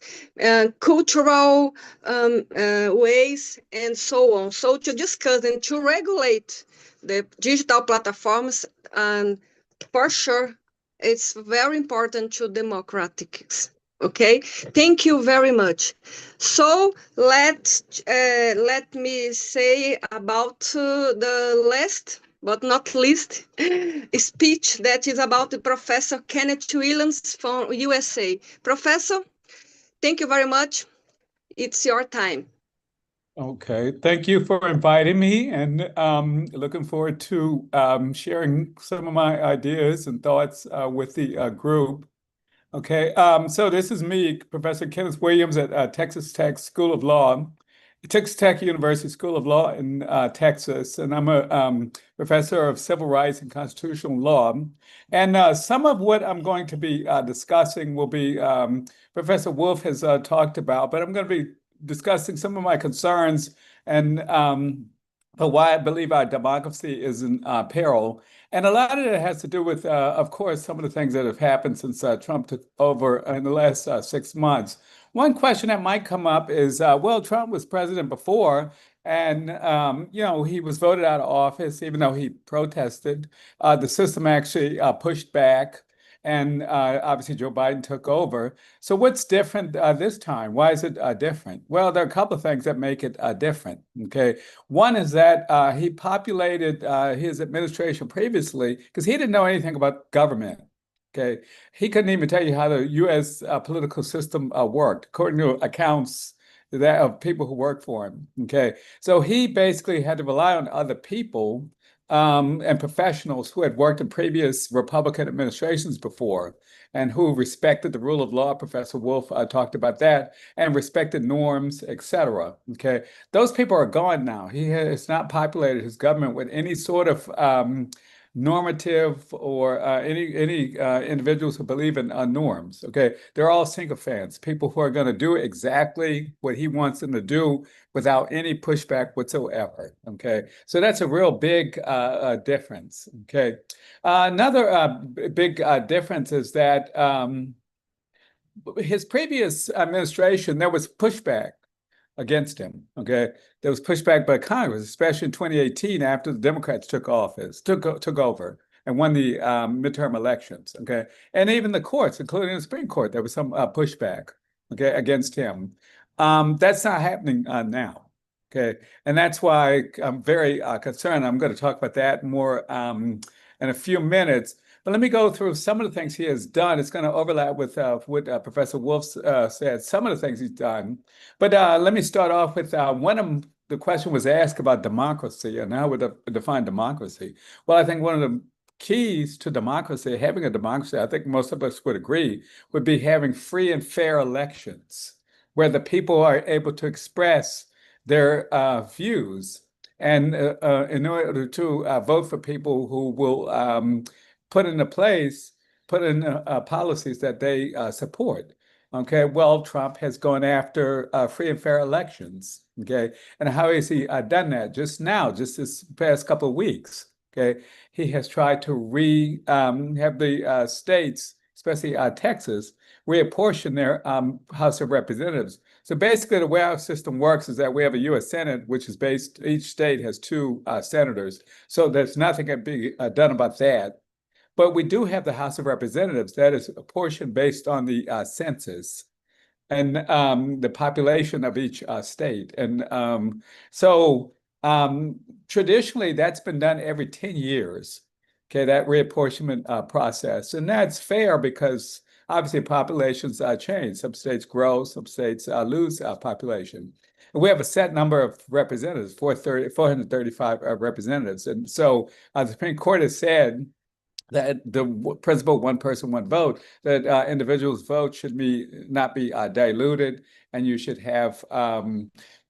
cultural ways, and so on. So to discuss and to regulate the digital platforms, and for sure, it's very important to democratics. Okay, thank you very much. So let me say about the last but not least speech that is about the Professor Kenneth Williams from USA. Professor, thank you very much. It's your time. Okay, thank you for inviting me, and looking forward to sharing some of my ideas and thoughts with the group. Okay, so this is me, Professor Kenneth Williams at Texas Tech School of Law, Texas Tech University School of Law in Texas, and I'm a professor of civil rights and constitutional law. And some of what I'm going to be discussing will be Professor Wolf has talked about, but I'm going to be discussing some of my concerns and why I believe our democracy is in peril. And a lot of it has to do with, of course, some of the things that have happened since Trump took over in the last 6 months. One question that might come up is, well, Trump was president before, and he was voted out of office, even though he protested. The system actually pushed back, and obviously Joe Biden took over. So what's different this time? Why is it different? Well, there are a couple of things that make it different. Okay, one is that he populated his administration previously because he didn't know anything about government. Okay, he couldn't even tell you how the U.S. Political system worked, according to accounts that of people who worked for him. Okay, so he basically had to rely on other people and professionals who had worked in previous Republican administrations before and who respected the rule of law. Professor Wolf talked about that, and respected norms, etc. Okay, those people are gone now. He has not populated his government with any sort of normative or any individuals who believe in norms. Okay, they're all sycophants, people who are going to do exactly what he wants them to do without any pushback whatsoever. Okay, so that's a real big difference. Okay, another big difference is that his previous administration, there was pushback against him. Okay, there was pushback by Congress, especially in 2018 after the Democrats took over and won the midterm elections. Okay, and even the courts, including the Supreme Court, there was some pushback. Okay, against him. That's not happening now. Okay, and that's why I'm very concerned. I'm going to talk about that more in a few minutes. But let me go through some of the things he has done. It's going to overlap with what Professor Wolf said, some of the things he's done. But let me start off with one of the question was asked about democracy and how would define democracy. Well, I think one of the keys to democracy, having a democracy, I think most of us would agree, would be having free and fair elections where the people are able to express their views and in order to vote for people who will put in policies that they support. Okay, well, Trump has gone after free and fair elections. Okay, and how has he done that? Just now, just this past couple of weeks. Okay, he has tried to have the states, especially Texas, reapportion their House of Representatives. So basically, the way our system works is that we have a U.S. Senate, which is based. Each state has two senators, so there's nothing can be done about that. But we do have the House of Representatives. That is a portion based on the census and the population of each state. And so traditionally, that's been done every 10 years, okay, that reapportionment process. And that's fair because obviously populations change. Some states grow, some states lose population. And we have a set number of representatives, 435 representatives. And so the Supreme Court has said that the principle one person, one vote, that individuals' votes should not be diluted, and you should have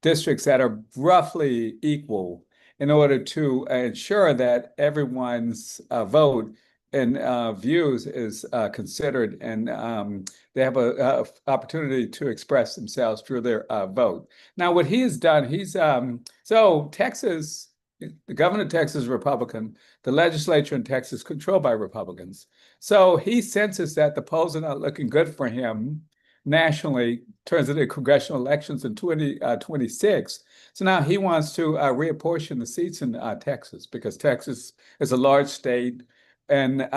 districts that are roughly equal in order to ensure that everyone's vote and views is considered, and they have a opportunity to express themselves through their vote. Now, what he has done, so Texas. The governor of Texas is Republican. The legislature in Texas is controlled by Republicans. So he senses that the polls are not looking good for him nationally in terms of the congressional elections in 2026. So now he wants to reapportion the seats in Texas because Texas is a large state and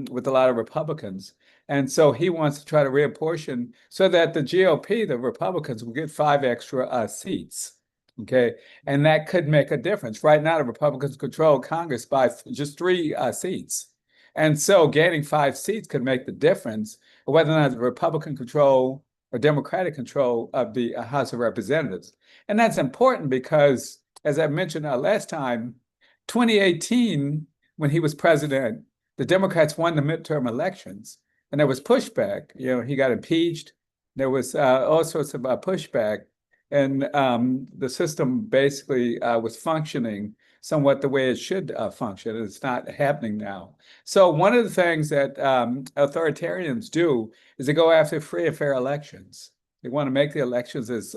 with a lot of Republicans. And so he wants to try to reapportion so that the GOP, the Republicans, will get 5 extra seats. Okay, and that could make a difference. Right now, the Republicans control Congress by just 3 seats. And so gaining 5 seats could make the difference of whether or not the Republican control or Democratic control of the House of Representatives. And that's important because, as I mentioned last time, 2018, when he was president, the Democrats won the midterm elections, and there was pushback. You know, he got impeached. There was all sorts of pushback. And the system basically was functioning somewhat the way it should function. It's not happening now. So one of the things that authoritarians do is they go after free and fair elections. They want to make the elections as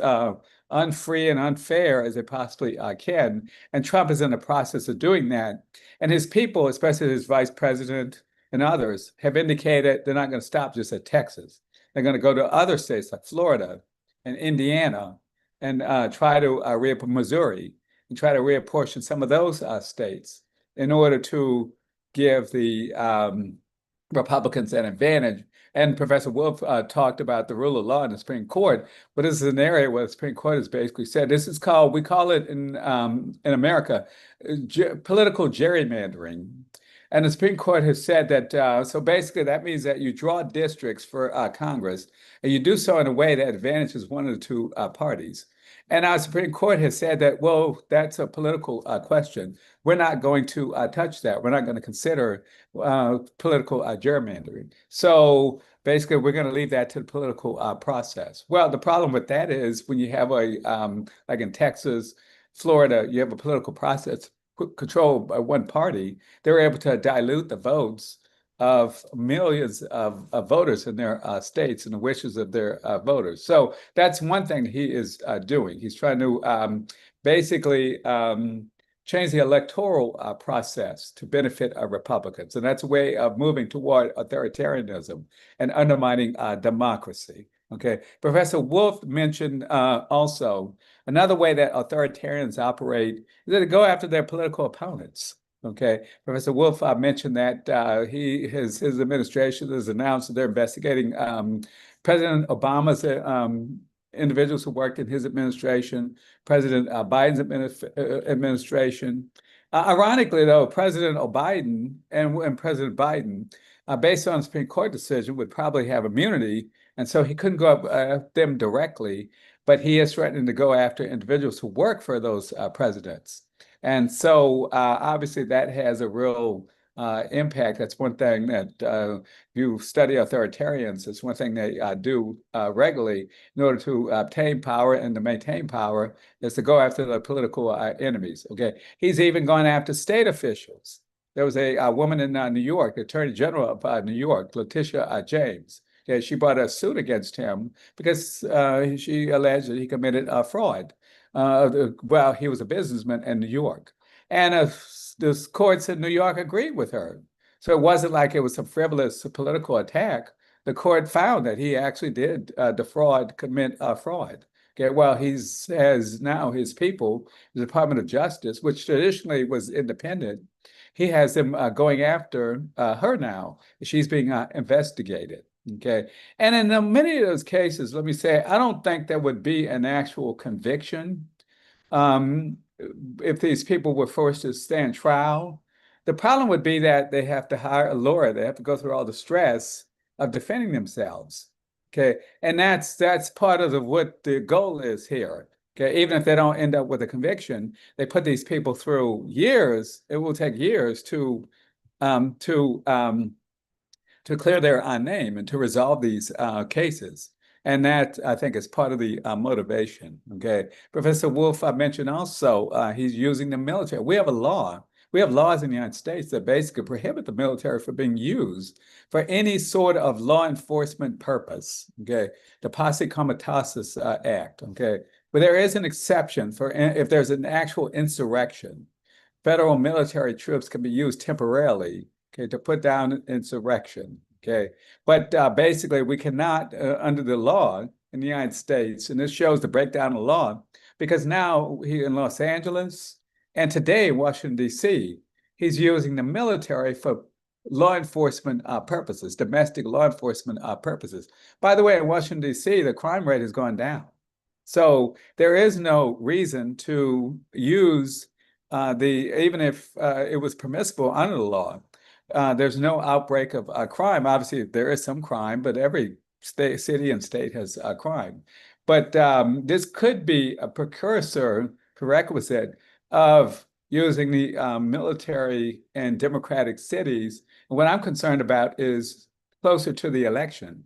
unfree and unfair as they possibly can. And Trump is in the process of doing that. And his people, especially his vice president and others, have indicated they're not going to stop just at Texas. They're going to go to other states like Florida and Indiana and try to Missouri, and try to reapportion some of those states in order to give the Republicans an advantage. And Professor Wolf talked about the rule of law in the Supreme Court, but this is an area where the Supreme Court has basically said this is called, we call it in America, political gerrymandering. And the Supreme Court has said that, so basically that means that you draw districts for Congress, and you do so in a way that advantages one of the two parties. And our Supreme Court has said that, well, that's a political question. We're not going to touch that. We're not going to consider political gerrymandering. So basically, we're going to leave that to the political process. Well, the problem with that is when you have like in Texas, Florida, you have a political process controlled by one party, they're able to dilute the votes of millions of voters in their states and the wishes of their voters. So that's one thing he is doing. He's trying to basically change the electoral process to benefit Republicans. And that's a way of moving toward authoritarianism and undermining democracy. Okay, Professor Wolf mentioned also another way that authoritarians operate is that they go after their political opponents. Okay, Professor Wolf mentioned that his administration has announced that they're investigating President Obama's individuals who worked in his administration, President Biden's administration. Ironically, though, President Biden and President Biden, based on the Supreme Court decision, would probably have immunity, and so he couldn't go up them directly. but he is threatening to go after individuals who work for those presidents. And so obviously that has a real impact. That's one thing that you study authoritarians. It's one thing they do regularly in order to obtain power and to maintain power is to go after the political enemies. Okay, he's even gone after state officials. There was a woman in New York, the Attorney General of New York, Letitia James. Okay, she brought a suit against him because she alleged that he committed fraud. Well, he was a businessman in New York. And the courts in New York agreed with her. So it wasn't like it was some frivolous political attack. The court found that he actually did commit fraud. Okay, well, has now his people, the Department of Justice, which traditionally was independent, he has them going after her now. She's being investigated. Okay, and in many of those cases, let me say, I don't think there would be an actual conviction if these people were forced to stand trial. The problem would be that they have to hire a lawyer. They have to go through all the stress of defending themselves. Okay, and that's part of what the goal is here. Okay, even if they don't end up with a conviction, they put these people through years. It will take years to clear their name and to resolve these cases. And that, I think, is part of the motivation. Okay, Professor Wolf, I mentioned also he's using the military. We have a law. We have laws in the United States that basically prohibit the military from being used for any sort of law enforcement purpose. Okay, the Posse Comitatus Act. Okay, but there is an exception for if there's an actual insurrection. Federal military troops can be used temporarily, okay, to put down insurrection. Okay, but basically we cannot, under the law in the United States, and this shows the breakdown of law, because now here in Los Angeles and today in Washington, D.C., he's using the military for law enforcement purposes, domestic law enforcement purposes. By the way, in Washington, D.C., the crime rate has gone down. So there is no reason to use even if it was permissible under the law. There's no outbreak of crime. Obviously, there is some crime, but every city and state has crime. But this could be a prerequisite of using the military in democratic cities. And what I'm concerned about is closer to the election.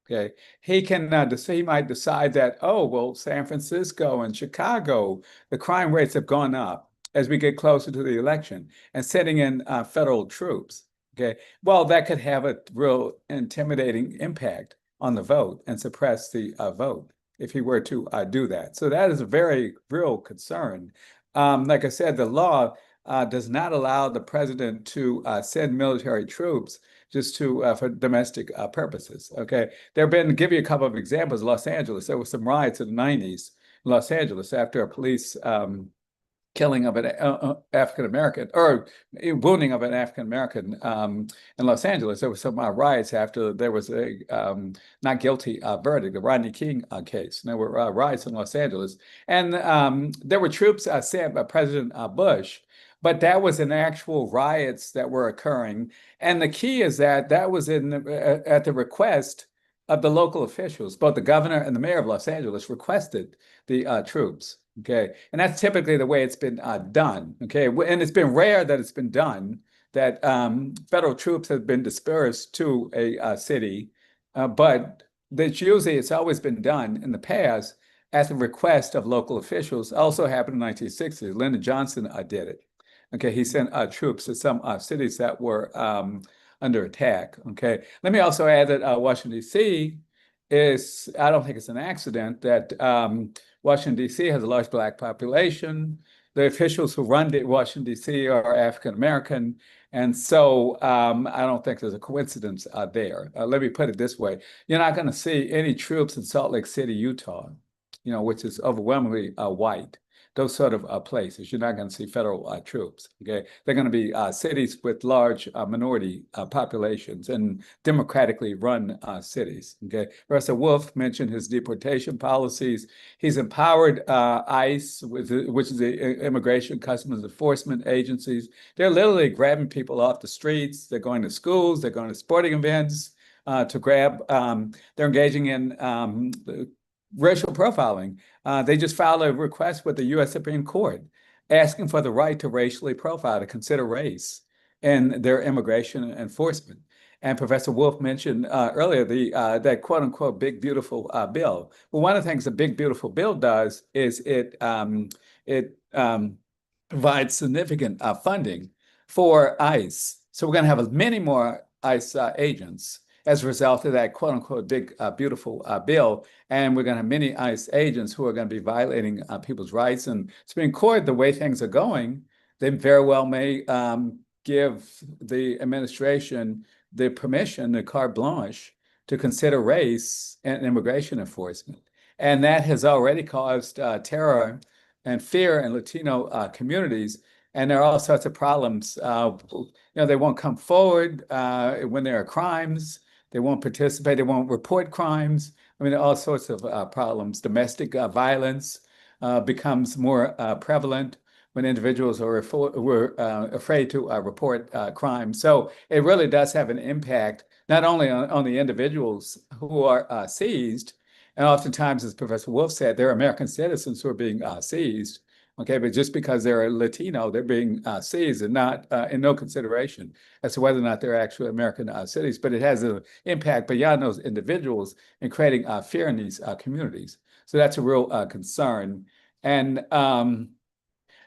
Okay, he might decide that, oh, well, San Francisco and Chicago, the crime rates have gone up as we get closer to the election, and sending in federal troops. Okay, well, that could have a real intimidating impact on the vote and suppress the vote if he were to do that. So that is a very real concern. Like I said, the law does not allow the president to send military troops just for domestic purposes. Okay, give you a couple of examples. Los Angeles, there were some riots in the 90s in Los Angeles after a police killing of an African-American or wounding of an African-American in Los Angeles. There were some riots after there was a not guilty verdict, the Rodney King case. And there were riots in Los Angeles. And there were troops sent by President Bush, but that was in actual riots that were occurring. And the key is that was at the request of the local officials. Both the governor and the mayor of Los Angeles requested the troops. Okay, and that's typically the way it's been done. Okay, and it's been rare that it's been done that federal troops have been dispersed to a city, but it's always been done in the past at the request of local officials. Also happened in the 1960s. Lyndon Johnson did it. Okay, he sent troops to some cities that were under attack. Okay, let me also add that Washington, D.C. I don't think it's an accident that Washington, D.C. has a large Black population. The officials who run Washington, D.C. are African-American. And so I don't think there's a coincidence there. Let me put it this way. You're not going to see any troops in Salt Lake City, Utah, which is overwhelmingly white. Those sort of places, you're not going to see federal troops. Okay, they're going to be cities with large minority populations and democratically run cities. Okay, Professor Wolf mentioned his deportation policies. He's empowered ICE, which is the Immigration Customs Enforcement agencies. They're literally grabbing people off the streets. They're going to schools. They're going to sporting events to grab. They're engaging in racial profiling. They just filed a request with the U.S. Supreme Court asking for the right to racially profile, to consider race in their immigration enforcement. And Professor Wolf mentioned earlier that quote unquote big beautiful bill. Well, one of the things the big beautiful bill does is it provides significant funding for ICE. So we're going to have many more ICE agents as a result of that quote unquote big beautiful bill. And we're going to have many ICE agents who are going to be violating people's rights. And Supreme Court, the way things are going, they very well may give the administration the permission, the carte blanche, to consider race and immigration enforcement. And that has already caused terror and fear in Latino communities. And there are all sorts of problems. They won't come forward when there are crimes. They won't participate. They won't report crimes. I mean, all sorts of problems. Domestic violence becomes more prevalent when individuals were afraid to report crime. So it really does have an impact, not only on the individuals who are seized, and oftentimes, as Professor Wolf said, there are American citizens who are being seized. Okay, but just because they're Latino, they're being seized and not in no consideration as to whether or not they're actually American citizens. But it has an impact beyond those individuals in creating fear in these communities. So that's a real concern. And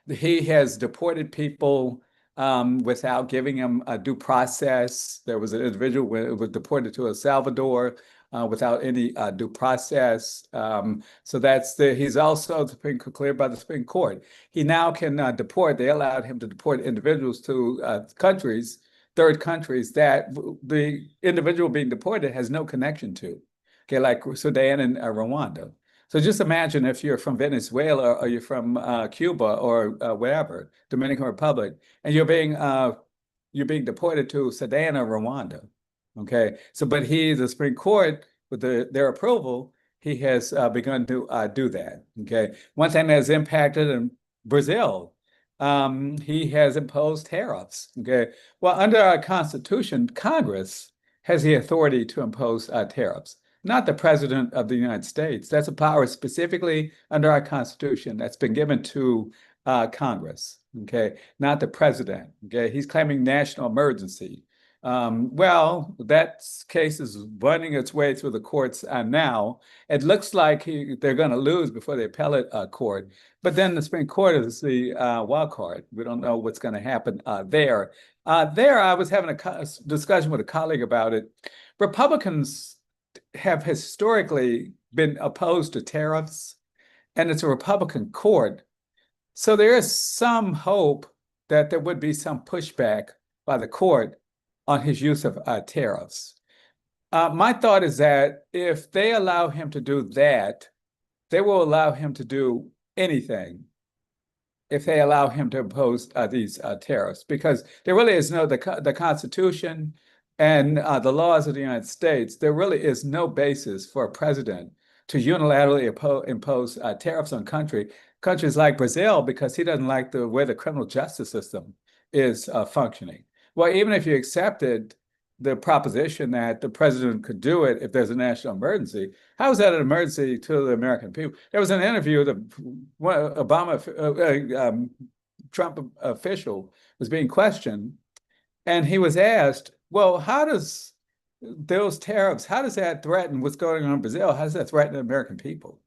he has deported people without giving them a due process. There was an individual who was deported to El Salvador without any due process. So he's also cleared by the Supreme Court. He now can deport. They allowed him to deport individuals to countries, third countries, that the individual being deported has no connection to. Okay, like Sudan and Rwanda. So just imagine if you're from Venezuela or you're from Cuba or wherever, Dominican Republic, and you're being deported to Sudan or Rwanda. Okay, so but the Supreme Court, with their approval, he has begun to do that. Okay, one thing that has impacted in Brazil, he has imposed tariffs. Okay, well, under our Constitution, Congress has the authority to impose tariffs, not the President of the United States. That's a power specifically under our Constitution that's been given to Congress. Okay, not the President. Okay, he's claiming national emergency. Well, that case is running its way through the courts now. It looks like they're going to lose before the appellate court. But then the Supreme Court is the wild card. We don't know what's going to happen there. I was having a discussion with a colleague about it. Republicans have historically been opposed to tariffs, and it's a Republican court. So there is some hope that there would be some pushback by the court on his use of tariffs. My thought is that if they allow him to do that, they will allow him to do anything if they allow him to impose these tariffs, because there really is the Constitution and the laws of the United States, there really is no basis for a president to unilaterally impose tariffs on countries like Brazil, because he doesn't like the way the criminal justice system is functioning. Well, even if you accepted the proposition that the president could do it if there's a national emergency, how is that an emergency to the American people? There was an interview that Trump official was being questioned, and he was asked, well, how does those tariffs, how does that threaten what's going on in Brazil? How does that threaten the American people?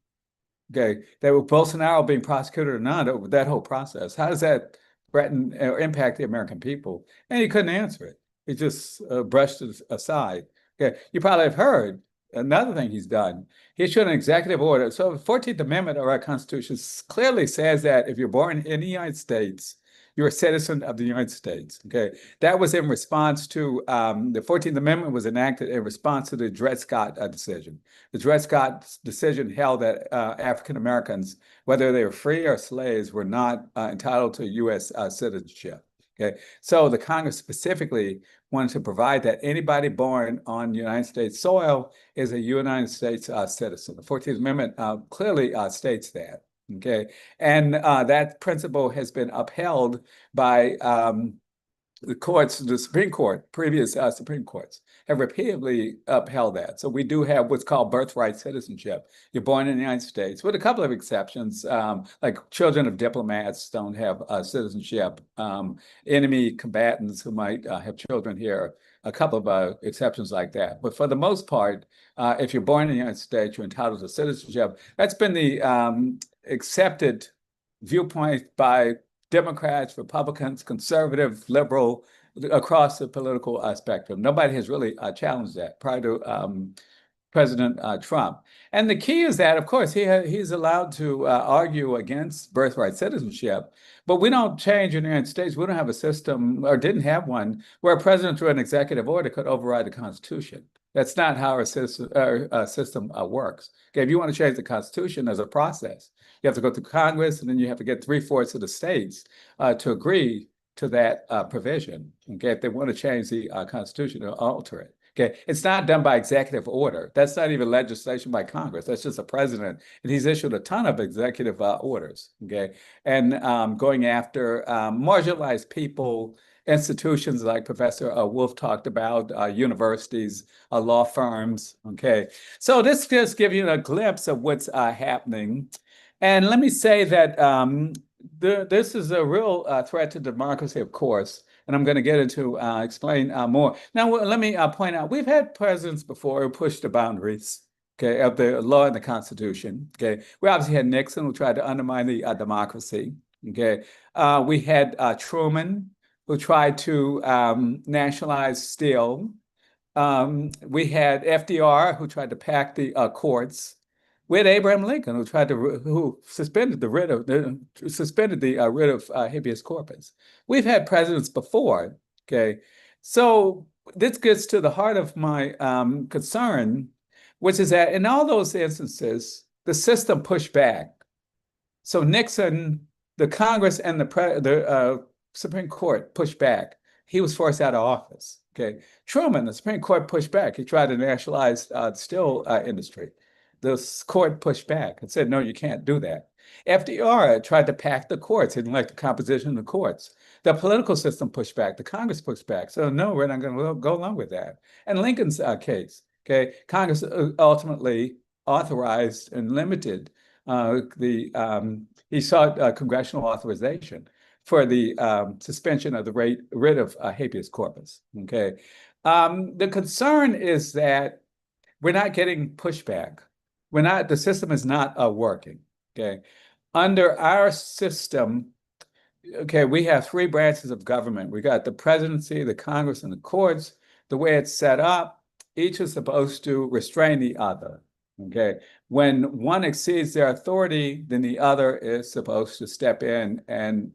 Okay, that with Bolsonaro being prosecuted or not, over that whole process, how does that threaten or impact the American people? And he couldn't answer it. He just brushed it aside. Okay, you probably have heard another thing he's done. He issued an executive order. So the 14th Amendment of our Constitution clearly says that if you're born in the United States, you're a citizen of the United States. Okay, that was in response to the 14th Amendment was enacted in response to the Dred Scott decision. The Dred Scott decision held that African Americans, whether they were free or slaves, were not entitled to U.S. citizenship. Okay, so the Congress specifically wanted to provide that anybody born on United States soil is a United States citizen. The 14th Amendment clearly states that. Okay, and that principle has been upheld by the courts, the Supreme Court, previous Supreme Courts. have repeatedly upheld that. So we do have what's called birthright citizenship. You're born in the United States, with a couple of exceptions, like children of diplomats don't have citizenship. Enemy combatants who might have children here, a couple of exceptions like that. But for the most part, if you're born in the United States, you're entitled to citizenship. That's been the accepted viewpoint by Democrats, Republicans, conservative, liberal, across the political spectrum. Nobody has really challenged that prior to President Trump. And the key is that, of course, he's allowed to argue against birthright citizenship, but we don't change in the United States. We don't have a system, or didn't have one, where a president through an executive order could override the Constitution. That's not how our system works. Okay, if you want to change the Constitution, there's a process. You have to go through Congress, and then you have to get 3/4 of the states to agree to that provision. Okay, if they want to change the Constitution or alter it. Okay, it's not done by executive order. That's not even legislation by Congress. That's just a president, and he's issued a ton of executive orders. Okay, and going after marginalized people, institutions like Professor Wolf talked about, universities, law firms. Okay, so this just gives you a glimpse of what's happening. And let me say that this is a real threat to democracy, of course. And I'm going to get into explain more. Now, let me point out, we've had presidents before who pushed the boundaries, okay, of the law and the Constitution. Okay, we obviously had Nixon, who tried to undermine the democracy. Okay, we had Truman, who tried to nationalize steel. We had FDR, who tried to pack the courts. We had Abraham Lincoln, who suspended the writ of habeas corpus. We've had presidents before. Okay, so this gets to the heart of my concern, which is that in all those instances, the system pushed back. So Nixon, the Congress, and the Supreme Court pushed back. He was forced out of office. Okay, Truman, the Supreme Court pushed back. He tried to nationalize the steel industry. The court pushed back and said, no, you can't do that. FDR tried to pack the courts. He didn't like the composition of the courts. The political system pushed back. The Congress pushed back. So no, we're not going to go along with that. And Lincoln's case, okay, Congress ultimately authorized and limited he sought congressional authorization for the suspension of the writ of habeas corpus, okay? The concern is that we're not getting pushback. The system is not working, okay? Under our system, okay, we have 3 branches of government. We got the presidency, the Congress, and the courts. The way it's set up, each is supposed to restrain the other, okay? When one exceeds their authority, then the other is supposed to step in and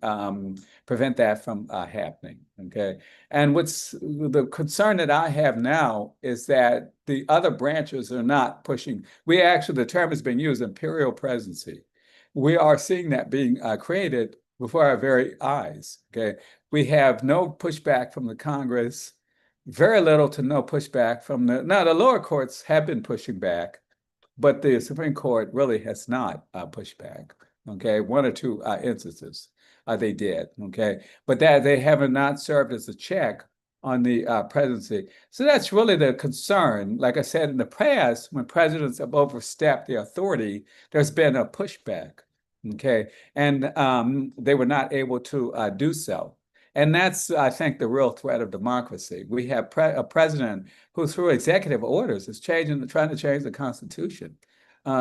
prevent that from happening, okay? And what's the concern that I have now is that the other branches are not pushing. The term has been used, imperial presidency. We are seeing that being created before our very eyes, okay? We have no pushback from the Congress, very little to no pushback from the lower courts have been pushing back, but the Supreme Court really has not pushed back, okay? 1 or 2 instances they did, okay? But that they have not served as a check on the presidency. So that's really the concern. Like I said, in the past, when presidents have overstepped their authority, there's been a pushback, okay? And they were not able to do so. And that's, I think, the real threat of democracy. We have a president who, through executive orders, is trying to change the Constitution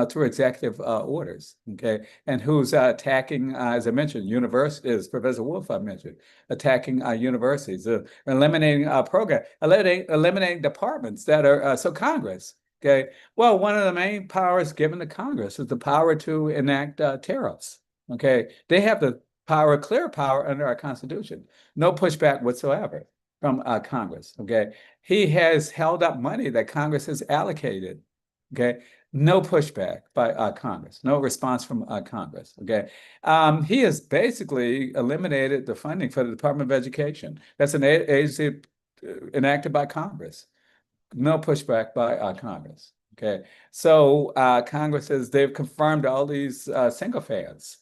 through executive orders, okay? And who's attacking, as I mentioned, universities, Professor Wolf I mentioned, attacking universities, eliminating programs, eliminating departments that are, so Congress, okay? Well, one of the main powers given to Congress is the power to enact tariffs, okay? They have the power, clear power under our Constitution. No pushback whatsoever from Congress, okay? He has held up money that Congress has allocated, okay? No pushback by Congress, no response from Congress, okay? He has basically eliminated the funding for the Department of Education. That's an agency enacted by Congress. No pushback by Congress, okay? So Congress they've confirmed all these single fans,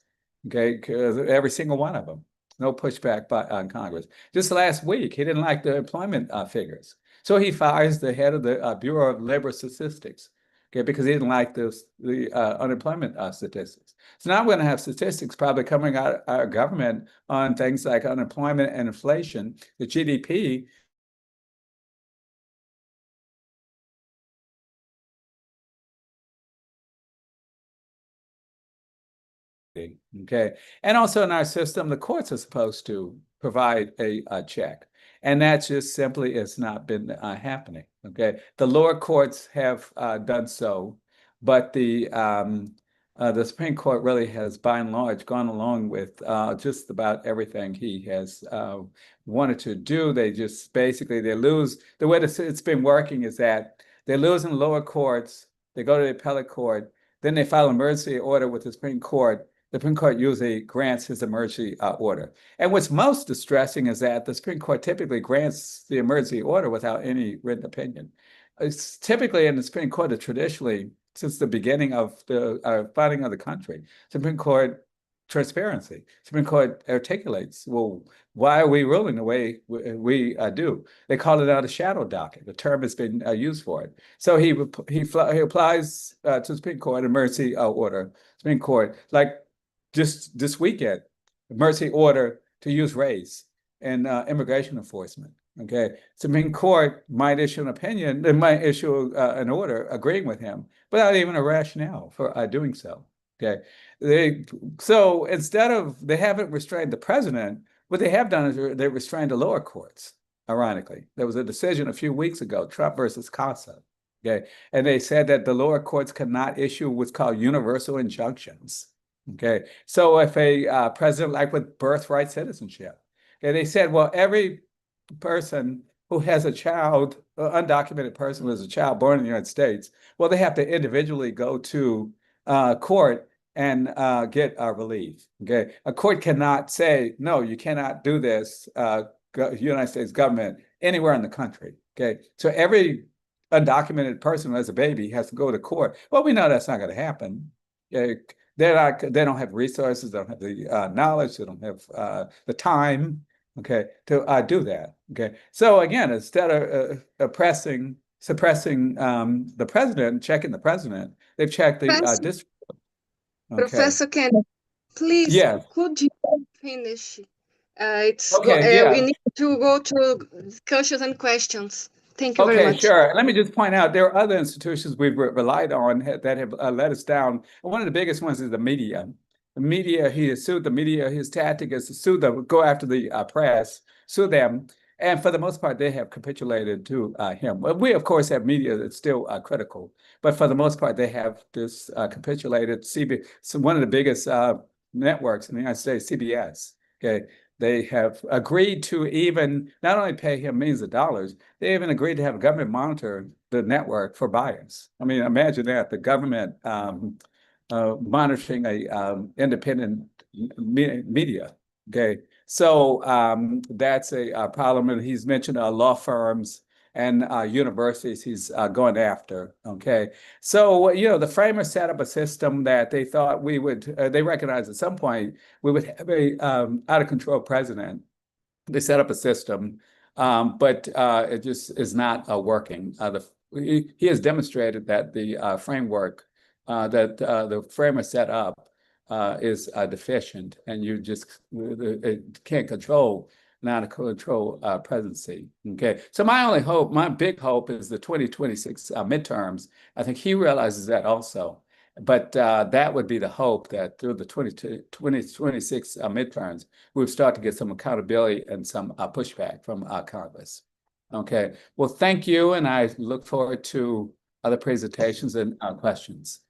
okay? Every single one of them. No pushback by Congress. Just last week, he didn't like the employment figures. So he fires the head of the Bureau of Labor Statistics, okay, because he didn't like the unemployment statistics. So now we're going to have statistics probably coming out of our government on things like unemployment and inflation, the GDP. Okay. And also in our system, the courts are supposed to provide a check. And that just simply has not been happening. Okay. The lower courts have done so, but the Supreme Court really has, by and large, gone along with just about everything he has wanted to do. They just basically they lose. The way it's been working is that they lose in the lower courts, they go to the appellate court, then they file an emergency order with the Supreme Court. The Supreme Court usually grants his emergency order. And what's most distressing is that the Supreme Court typically grants the emergency order without any written opinion. It's typically in the Supreme Court, traditionally, since the beginning of the founding of the country, Supreme Court transparency. Supreme Court articulates, well, why are we ruling the way we do? They call it out a shadow docket. The term has been used for it. So he applies to the Supreme Court emergency order. Supreme Court, like just this weekend, emergency order to use race in immigration enforcement. Okay, Supreme Court might issue an opinion, they might issue an order agreeing with him without even a rationale for doing so. Okay, so instead of they haven't restrained the president, what they have done is they restrained the lower courts. Ironically, there was a decision a few weeks ago, Trump versus Casa. Okay, and they said that the lower courts cannot issue what's called universal injunctions. Okay, so if a president, like with birthright citizenship, okay, they said, well, every person who has a child, undocumented person who has a child born in the United States, well, they have to individually go to court and get relief. Okay, a court cannot say, no, you cannot do this, United States government, anywhere in the country. Okay, so every undocumented person who has a baby has to go to court. Well, we know that's not going to happen. Okay? They don't have resources, they don't have the knowledge, they don't have the time, okay, to do that. Okay, so again, instead of suppressing the president, checking the president, they've checked the district. Okay. Professor Kenneth, please, yes. could you finish? Okay, we need to go to discussions and questions. Thank you very Okay, much. sure. Let me just point out there are other institutions we've relied on that have let us down. One of the biggest ones is the media. The media, he has sued the media. His tactic is to sue them, go after the press, sue them. And for the most part, they have capitulated to him. We, of course, have media that's still critical. But for the most part, they have this capitulated. So one of the biggest networks in the United States, CBS. Okay, they have agreed to even not only pay him millions of dollars, they even agreed to have government monitor the network for bias. I mean, imagine that, the government monitoring a independent media. Okay, so that's a problem, and he's mentioned law firms and universities he's going after. Okay, so the framers set up a system that they thought we would. They recognized at some point we would have a out of control president. They set up a system, but it just is not working. He has demonstrated that the framework that the framer set up is deficient, and you just it can't control, not control presidency. Okay, so my big hope is the 2026 midterms. I think he realizes that also. But that would be the hope that through the 2026 midterms, we'll start to get some accountability and some pushback from Congress. Okay, well, thank you, and I look forward to other presentations and questions.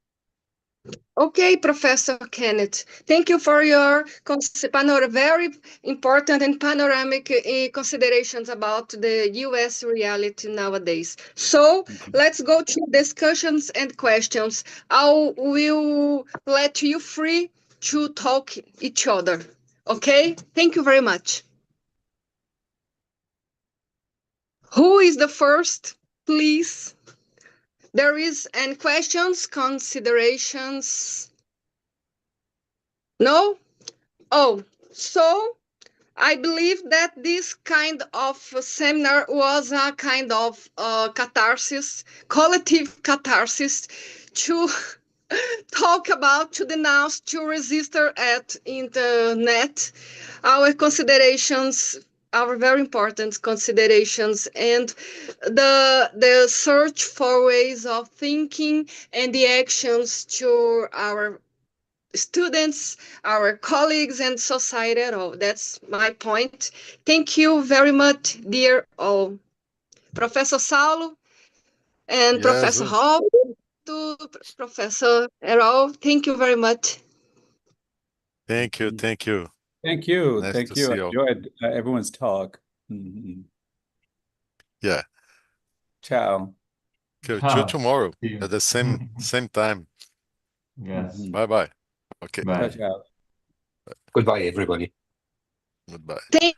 Okay, Professor Kenneth, thank you for your very important and panoramic considerations about the U.S. reality nowadays. So let's go to discussions and questions. I will let you free to talk each other. Okay, thank you very much. Who is the first, please? There is any questions, considerations? No? Oh, so I believe that this kind of seminar was a kind of catharsis, collective catharsis, to talk about, to denounce, to register at internet our considerations, our very important considerations, and the search for ways of thinking and the actions to our students, our colleagues, and society at all. That's my point. Thank you very much, dear all. Professor Saulo and Yes, Professor Hall, to Professor Errol, thank you very much. thank you, thank you. Thank you. Nice Thank to you. see I you. enjoyed everyone's talk. Mhm. Yeah. Ciao. Okay, till Ciao. tomorrow See you. at the same time. Yes. Mhm. Bye bye. Okay, Ciao, Bye. ciao. Goodbye, everybody. goodbye. Thank